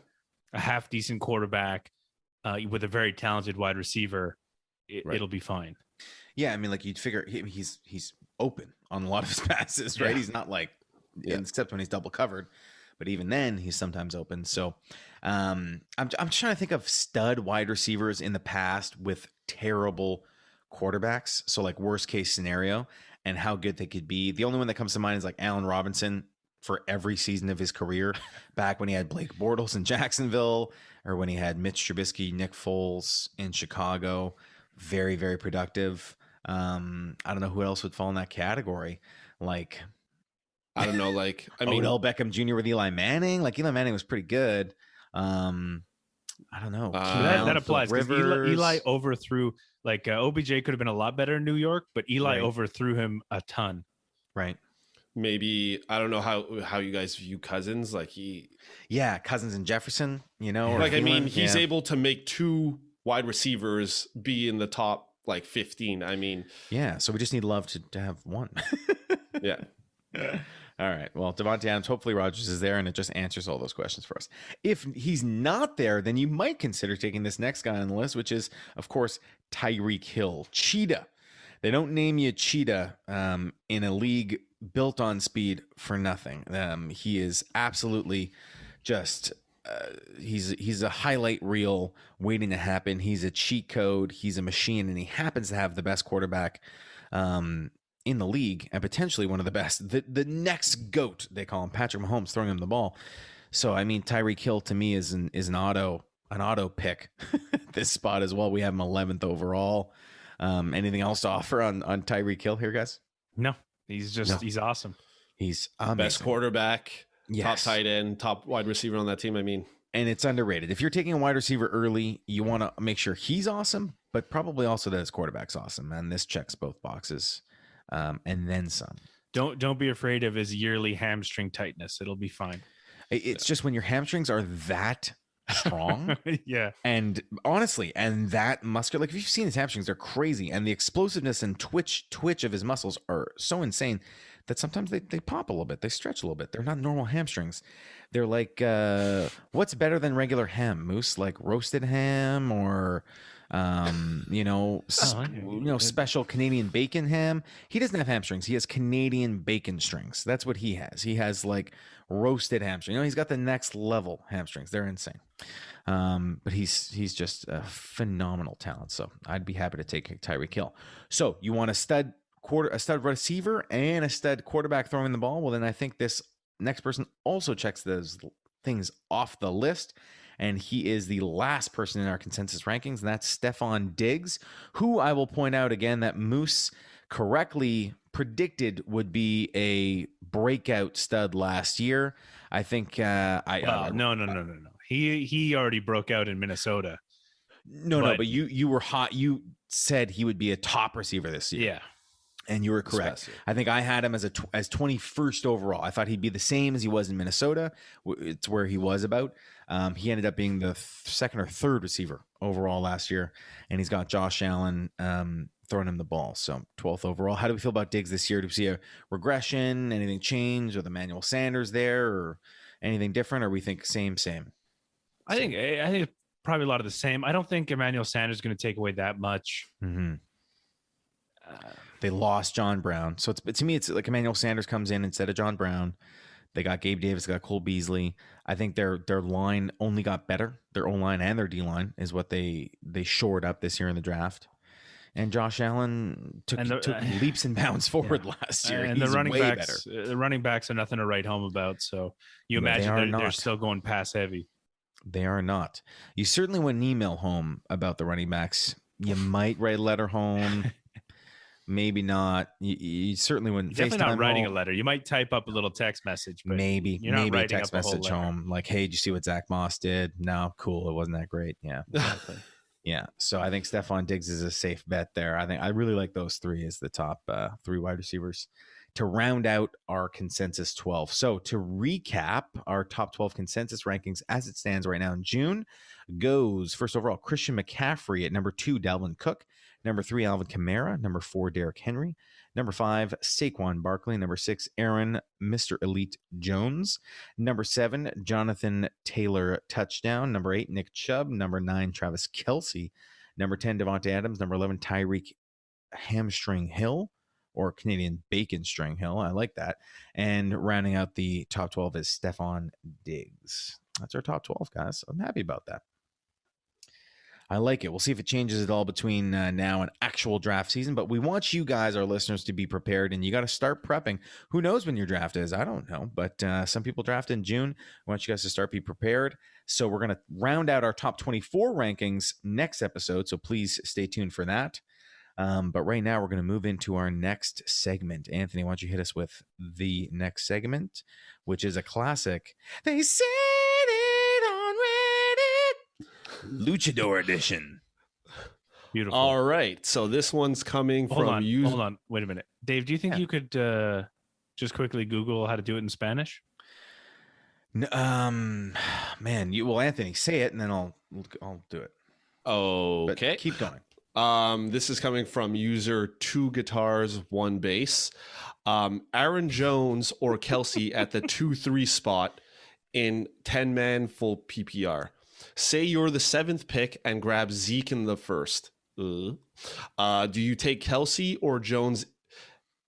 half decent quarterback with a very talented wide receiver, it'll be fine. Yeah, I mean, like you'd figure he's open on a lot of his passes, right? He's not like, except when he's double covered, but even then he's sometimes open. So I'm trying to think of stud wide receivers in the past with terrible quarterbacks. So like worst case scenario and how good they could be. The only one that comes to mind is like Allen Robinson for every season of his career, back when he had Blake Bortles in Jacksonville, or when he had Mitch Trubisky, Nick Foles in Chicago. Very, very productive. I don't know who else would fall in that category. Like, I don't know. Like, I mean, Odell Beckham Jr. with Eli Manning. Like, Eli Manning was pretty good. I don't know. That applies because Eli overthrew. Like, OBJ could have been a lot better in New York, but Eli overthrew him a ton. Right. Maybe I don't know how you guys view Cousins. Like Cousins and Jefferson. Like I mean, he's able to make 2 wide receivers be in the top like 15. I mean, so we just need Love to have 1. Yeah. All right. Well, Davante Adams, hopefully Rodgers is there and it just answers all those questions for us. If he's not there, then you might consider taking this next guy on the list, which is, of course, Tyreek Hill. Cheetah. They don't name you Cheetah in a league built on speed for nothing. He is absolutely just he's a highlight reel waiting to happen. He's a cheat code. He's a machine, and he happens to have the best quarterback in the league and potentially one of the best. The next GOAT, they call him, Patrick Mahomes, throwing him the ball. So I mean, Tyreek Hill to me is an auto pick this spot as well. We have him 11th overall. Anything else to offer on Tyreek Hill here, guys? No, he's awesome. He's amazing. Best quarterback, top tight end, top wide receiver on that team. I mean, and it's underrated. If you're taking a wide receiver early, you want to make sure he's awesome, but probably also that his quarterback's awesome. And this checks both boxes, and then some. Don't be afraid of his yearly hamstring tightness. It'll be fine. It's just when your hamstrings are that strong. And honestly, and that muscular, like if you've seen his hamstrings, they're crazy. And the explosiveness and twitch of his muscles are so insane that sometimes they pop a little bit. They stretch a little bit. They're not normal hamstrings. They're like, what's better than regular ham, Moose? Like roasted ham or, special Canadian bacon ham. He doesn't have hamstrings. He has Canadian bacon strings. That's what he has. He has like roasted hamstring. He's got the next level hamstrings. They're insane. But he's just a phenomenal talent. So I'd be happy to take Tyreek Hill. So you want a stud receiver and a stud quarterback throwing the ball? Well, then I think this next person also checks those things off the list, and he is the last person in our consensus rankings, and that's Stefon Diggs, who I will point out again that Moose correctly predicted would be a breakout stud last year. I think no. He already broke out in Minnesota. No, but you were hot. You said he would be a top receiver this year. Yeah. And you were correct. I think I had him as 21st overall. I thought he'd be the same as he was in Minnesota. It's where he was about. He ended up being the second or third receiver overall last year, and he's got Josh Allen throwing him the ball. So 12th overall. How do we feel about Diggs this year? Do we see a regression? Anything change? Or the Emmanuel Sanders there, or anything different? Or we think same? I think probably a lot of the same. I don't think Emmanuel Sanders is going to take away that much. Mm-hmm. They lost John Brown. So to me, it's like Emmanuel Sanders comes in instead of John Brown. They got Gabe Davis, they got Cole Beasley. I think their line only got better. Their O-line and their D-line is what they shored up this year in the draft. And Josh Allen took leaps and bounds forward last year. And the running backs are nothing to write home about. So you imagine they're still going pass heavy. They are not. You certainly wouldn't email home about the running backs. You might write a letter home. Maybe not. You certainly wouldn't. You're definitely not writing a letter. You might type up a little text message. But maybe a text message home. Like, hey, did you see what Zach Moss did? No, cool. It wasn't that great. Yeah. Exactly. Yeah. So I think Stefon Diggs is a safe bet there. I really like those three as the top three wide receivers to round out our consensus 12. So to recap our top 12 consensus rankings as it stands right now in June goes first overall, Christian McCaffrey at number 2, Dalvin Cook. Number 3, Alvin Kamara. Number 4, Derrick Henry. Number 5, Saquon Barkley. Number 6, Aaron, Mr. Elite Jones. Number 7, Jonathan Taylor touchdown. Number 8, Nick Chubb. Number 9, Travis Kelce. Number 10, Davante Adams. Number 11, Tyreek Hamstring Hill, or Canadian Bacon String Hill. I like that. And rounding out the top 12 is Stefon Diggs. That's our top 12, guys. I'm happy about that. I like it. We'll see if it changes at all between now and actual draft season, but we want you guys, our listeners, to be prepared, and you got to start prepping. Who knows when your draft is? I don't know, but some people draft in June. I want you guys to start be prepared. So we're going to round out our top 24 rankings next episode, so please stay tuned for that. But right now, we're going to move into our next segment. Anthony, why don't you hit us with the next segment, which is a classic. They said it on Reddit. Luchador edition. Beautiful. All right. So this one's coming from you. Hold on. Wait a minute. Dave, do you think you could just quickly Google how to do it in Spanish? Man, Anthony, say it and then I'll do it. Okay. But keep going. This is coming from user 2 guitars 1 bass. Aaron Jones or Kelce at the 2-3 spot in 10-man full PPR. Say you're the 7th pick and grab Zeke in the first. Do you take Kelce or Jones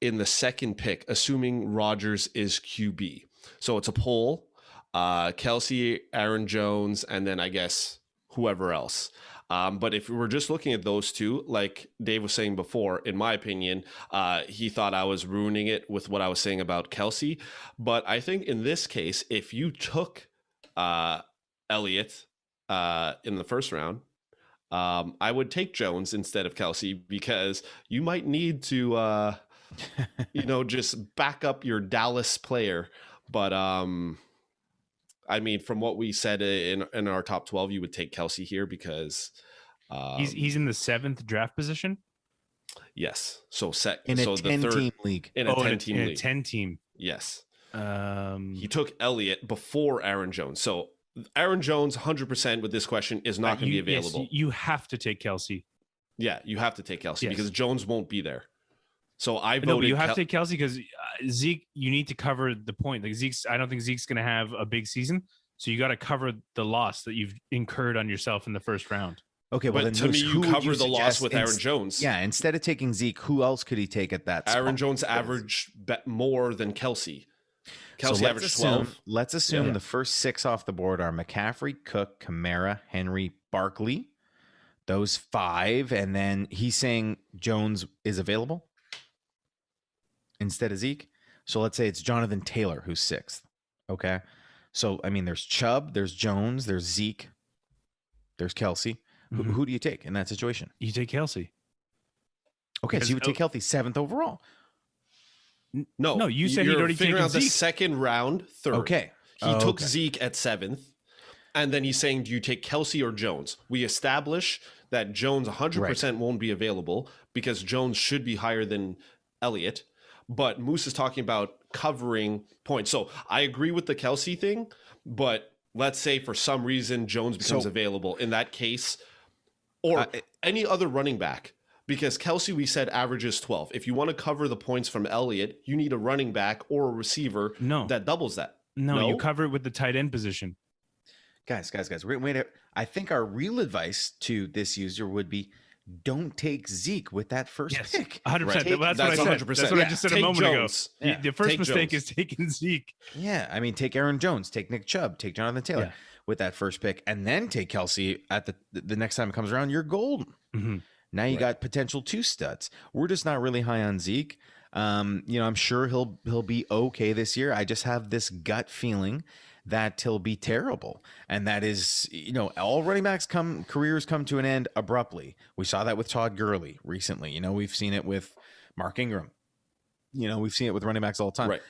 in the 2nd pick, assuming Rodgers is QB? So it's a poll. Kelce, Aaron Jones, and then I guess whoever else. But if we're just looking at those two, like Dave was saying before, in my opinion, he thought I was ruining it with what I was saying about Kelce. But I think in this case, if you took Elliott in the first round, I would take Jones instead of Kelce, because you might need to, just back up your Dallas player. But I mean, from what we said in our top 12, you would take Kelce here because he's in the 7th draft position. Yes. So in a 10-team league. In a 10-team league. In a 10-team. Yes. He took Elliott before Aaron Jones. So Aaron Jones, 100% with this question, is not going to be available. Yes, you have to take Kelce. Yeah, you have to take Kelce because Jones won't be there. So I voted. No, but you have to take Kelce because Zeke, you need to cover the point. Like I don't think Zeke's going to have a big season, so you got to cover the loss that you've incurred on yourself in the first round. Okay, well, but then to me, you cover the loss with Aaron Jones. Yeah, instead of taking Zeke, who else could he take at that spot? Aaron Jones averaged more than Kelce. Kelce averaged 12. Let's assume the first 6 off the board are McCaffrey, Cook, Kamara, Henry, Barkley. Those 5, and then he's saying Jones is available instead of Zeke. So let's say it's Jonathan Taylor who's 6th. Okay. So, I mean, there's Chubb, there's Jones, there's Zeke, there's Kelce. Mm-hmm. Who do you take in that situation? You take Kelce. Okay, so you would take Kelce 7th overall. No, you said he'd already taken out Zeke. the second round, third. Okay. He took Zeke at 7th. And then he's saying, do you take Kelce or Jones? We establish that Jones 100% won't be available because Jones should be higher than Elliott. But Moose is talking about covering points. So I agree with the Kelce thing, but let's say for some reason Jones becomes available. In that case, or any other running back, because Kelce, we said, averages 12. If you want to cover the points from Elliott, you need a running back or a receiver that doubles that. No, you cover it with the tight end position. Guys, I think our real advice to this user would be don't take Zeke with that first pick. 100%. That's what I said. 100%. That's what I just said a moment ago. Yeah. The first mistake is taking Zeke. Yeah, I mean, take Aaron Jones, take Nick Chubb, take Jonathan Taylor with that first pick, and then take Kelce at the next time it comes around. You're golden. Mm-hmm. Now you got potential 2 studs. We're just not really high on Zeke. I'm sure he'll be okay this year. I just have this gut feeling that he'll be terrible. And that is, all running backs careers come to an end abruptly. We saw that with Todd Gurley recently. We've seen it with Mark Ingram. We've seen it with running backs all the time. Right.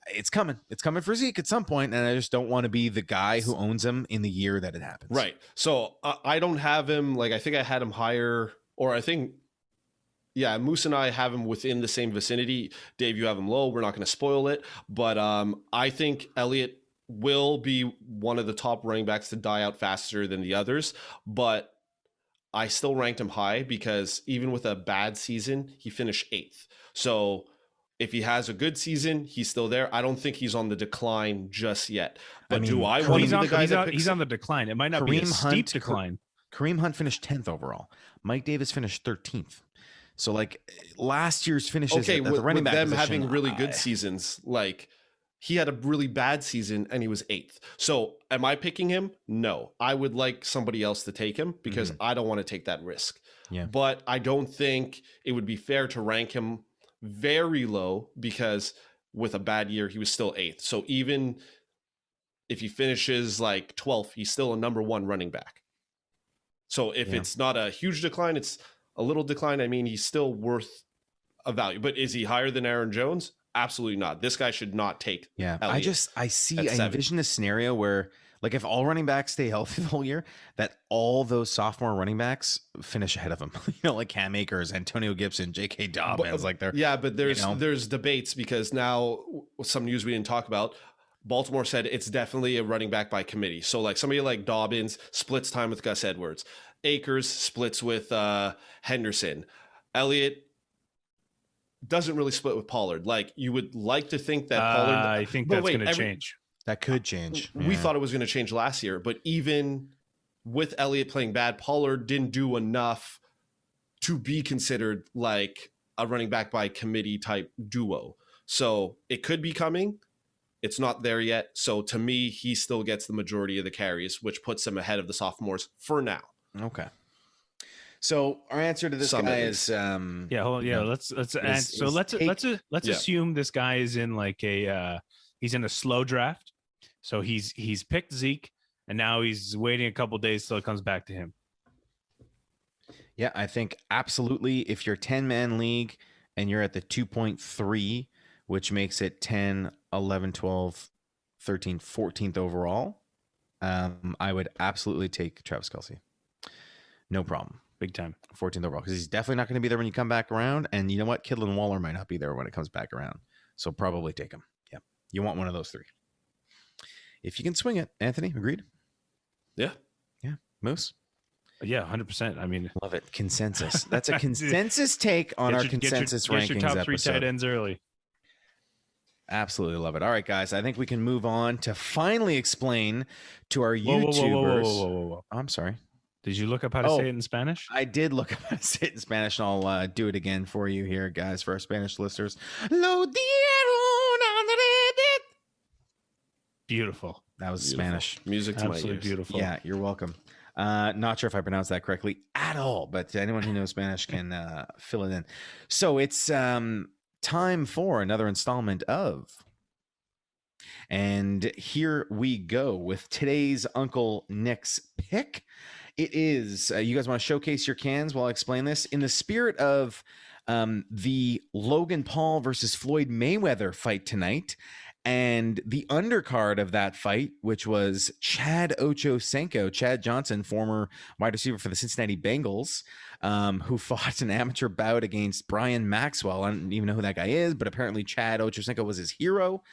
It's coming. It's coming for Zeke at some point, and I just don't want to be the guy who owns him in the year that it happens. Right. So I don't have him, I think I had him higher, or I think, Moose and I have him within the same vicinity. Dave, you have him low. We're not going to spoil it. But I think Elliott will be one of the top running backs to die out faster than the others. But I still ranked him high because even with a bad season, he finished 8th. So if he has a good season, he's still there. I don't think he's on the decline just yet. But do I want to be the guy he's on the decline. It might not be a steep decline. Kareem Hunt finished 10th overall. Mike Davis finished 13th. So last year's finishes at the running back them position, having really good seasons, he had a really bad season and he was 8th. So am I picking him? No. I would like somebody else to take him because I don't want to take that risk. Yeah. But I don't think it would be fair to rank him very low because with a bad year, he was still 8th. So even if he finishes 12th, he's still a number 1 running back. So if it's not a huge decline, it's a little decline. I mean, he's still worth a value. But is he higher than Aaron Jones? Absolutely not. This guy should not take. Yeah, Elliott I envision a scenario where, if all running backs stay healthy the whole year, that all those sophomore running backs finish ahead of him. Like Cam Akers, Antonio Gibson, J.K. Dobbins. But there's debates because now some news we didn't talk about. Baltimore said it's definitely a running back by committee. So somebody like Dobbins splits time with Gus Edwards. Akers splits with Henderson. Elliott doesn't really split with Pollard. You would like to think that Pollard. I think that's going to change. That could change. We thought it was going to change last year, but even with Elliott playing bad, Pollard didn't do enough to be considered a running back by committee type duo. So it could be coming. It's not there yet. So to me, he still gets the majority of the carries, which puts him ahead of the sophomores for now. Okay. So our answer to this guy is let's assume this guy is in he's in a slow draft. So he's picked Zeke and now he's waiting a couple days till it comes back to him. Yeah, I think absolutely. If you're 10-man league and you're at the 2.3, which makes it 10, 11, 12, 13, 14th overall, I would absolutely take Travis Kelce. No problem. Big time. 14th overall, because he's definitely not going to be there when you come back around. And you know what? Kittle and Waller might not be there when it comes back around. So probably take him. Yeah. You want one of those 3. If you can swing it. Anthony, agreed? Yeah. Yeah. Moose? Yeah, 100%. I mean, love it. Consensus. That's a consensus take on our consensus rankings your top 3 episode. tight ends early. Absolutely love it. All right, guys. I think we can move on to finally explain to our YouTubers. Whoa. I'm sorry. Did you look up how to say it in Spanish? I did look up how to say it in Spanish, and I'll do it again for you here, guys, for our Spanish listeners. Lo dieron a Beautiful. That was beautiful. Spanish. Music to absolutely my ears. Beautiful. Yeah, you're welcome. Not sure if I pronounced that correctly at all, but anyone who knows Spanish can fill it in. So it's time for another installment of And here we go with today's Uncle Nick's pick. It is, you guys want to showcase your cans while I explain this? In the spirit of the Logan Paul versus Floyd Mayweather fight tonight, and the undercard of that fight, which was Chad Johnson, former wide receiver for the Cincinnati Bengals, who fought an amateur bout against Brian Maxwell. I don't even know who that guy is, but apparently Chad Ochocinco was his hero.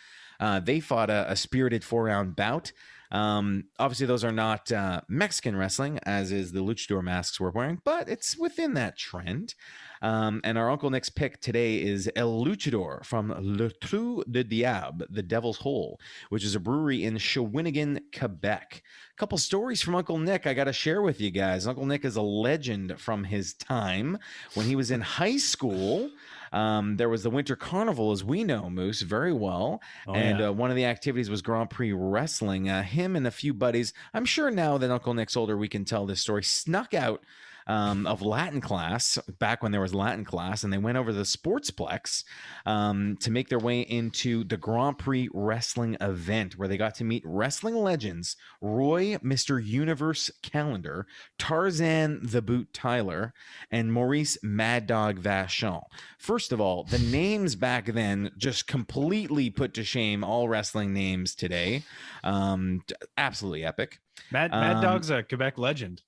They fought a spirited 4-round bout. Obviously, those are not Mexican wrestling, as is the luchador masks we're wearing, but it's within that trend. And our Uncle Nick's pick today is El Luchador from Le Trou de Diable, the Devil's Hole, which is a brewery in Shawinigan, Quebec. A couple stories from Uncle Nick I got to share with you guys. Uncle Nick is a legend from his time when he was in high school. There was the Winter Carnival, as we know, Moose, very well. One of the activities was Grand Prix Wrestling. Him and a few buddies, I'm sure now that Uncle Nick's older, we can tell this story, snuck out of Latin class back when there was Latin class, and they went over to the Sportsplex to make their way into the Grand Prix Wrestling event, where they got to meet wrestling legends Roy Mr. Universe Calendar, Tarzan the Boot Tyler, and Maurice Mad Dog Vachon. First of all, the names back then just completely put to shame all wrestling names today. Absolutely epic. Mad Dog's a Quebec legend.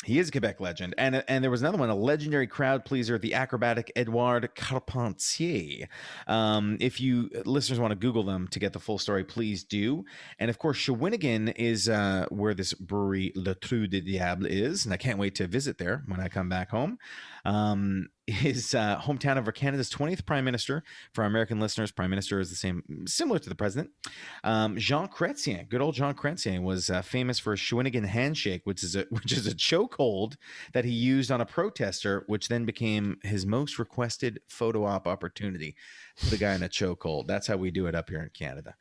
He is a Quebec legend. And there was another one, a legendary crowd pleaser, the acrobatic Edouard Carpentier. If you listeners want to Google them to get the full story, please do. And of course, Shawinigan is where this brewery, Le Trou de Diable, is. And I can't wait to visit there when I come back home. His hometown of Canada's 20th Prime Minister. For our American listeners, Prime Minister is similar to the President. Jean Chrétien, good old Jean Chrétien, was famous for a Shawinigan handshake, which is a chokehold that he used on a protester, which then became his most requested photo op opportunity. Put the guy in a chokehold. That's how we do it up here in Canada.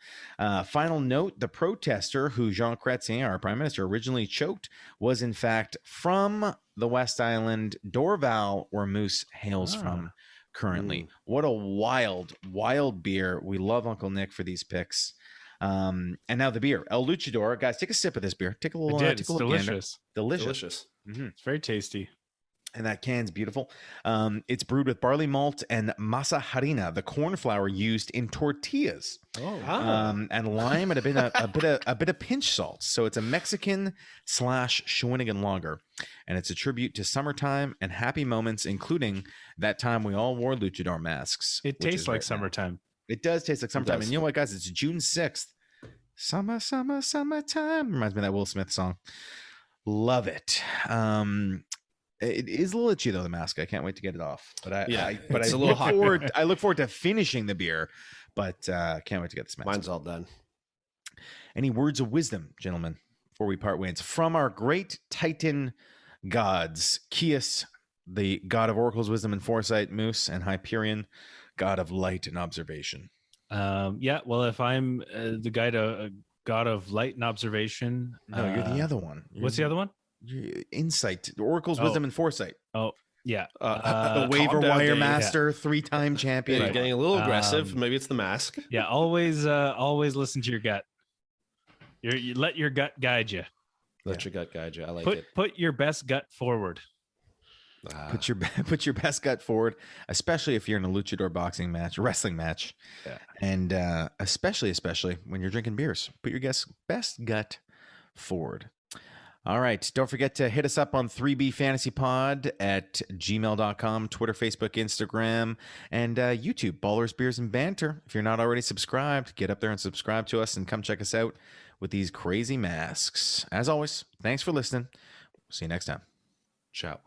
Final note, the protester who Jean Chrétien, our Prime Minister, originally choked was in fact from the West Island, Dorval, where Moose hails from currently. What a wild, wild beer. We love Uncle Nick for these picks. And now the beer, El Luchador. Guys, take a sip of this beer. Take a little. It's delicious. Delicious. Mm-hmm. It's very tasty. And that can's beautiful. It's brewed with barley malt and masa harina, the corn flour used in tortillas. And lime and a bit of pinch salt. So it's a Mexican / Shawinigan lager, and it's a tribute to summertime and happy moments, including that time we all wore luchador masks. It tastes like summertime. It does taste like summertime. And you know what, guys? It's June 6th. Summertime. Reminds me of that Will Smith song. Love it. It is a little itchy though, the mask. I can't wait to get it off. But I look forward to finishing the beer, but can't wait to get this mask. Mine's all done. Any words of wisdom, gentlemen, before we part ways from our great Titan gods, Kias, the god of oracles, wisdom, and foresight, Moose, and Hyperion, god of light and observation. Well, if I'm the god of light and observation, no, you're the other one. What's the other one? Insight, oracles, wisdom, and foresight. Oh, yeah. The waiver wire master, 3-time champion. You're getting a little aggressive. Maybe it's the mask. Yeah, always listen to your gut. You let your gut guide you. Let your gut guide you. I like it. Put your best gut forward. Put your best gut forward, especially if you're in a luchador boxing match, wrestling match, and especially when you're drinking beers. Put your best gut forward. All right. Don't forget to hit us up on 3B Fantasy Pod at gmail.com, Twitter, Facebook, Instagram, and YouTube, Ballers, Beers, and Banter. If you're not already subscribed, get up there and subscribe to us and come check us out with these crazy masks. As always, thanks for listening. See you next time. Ciao.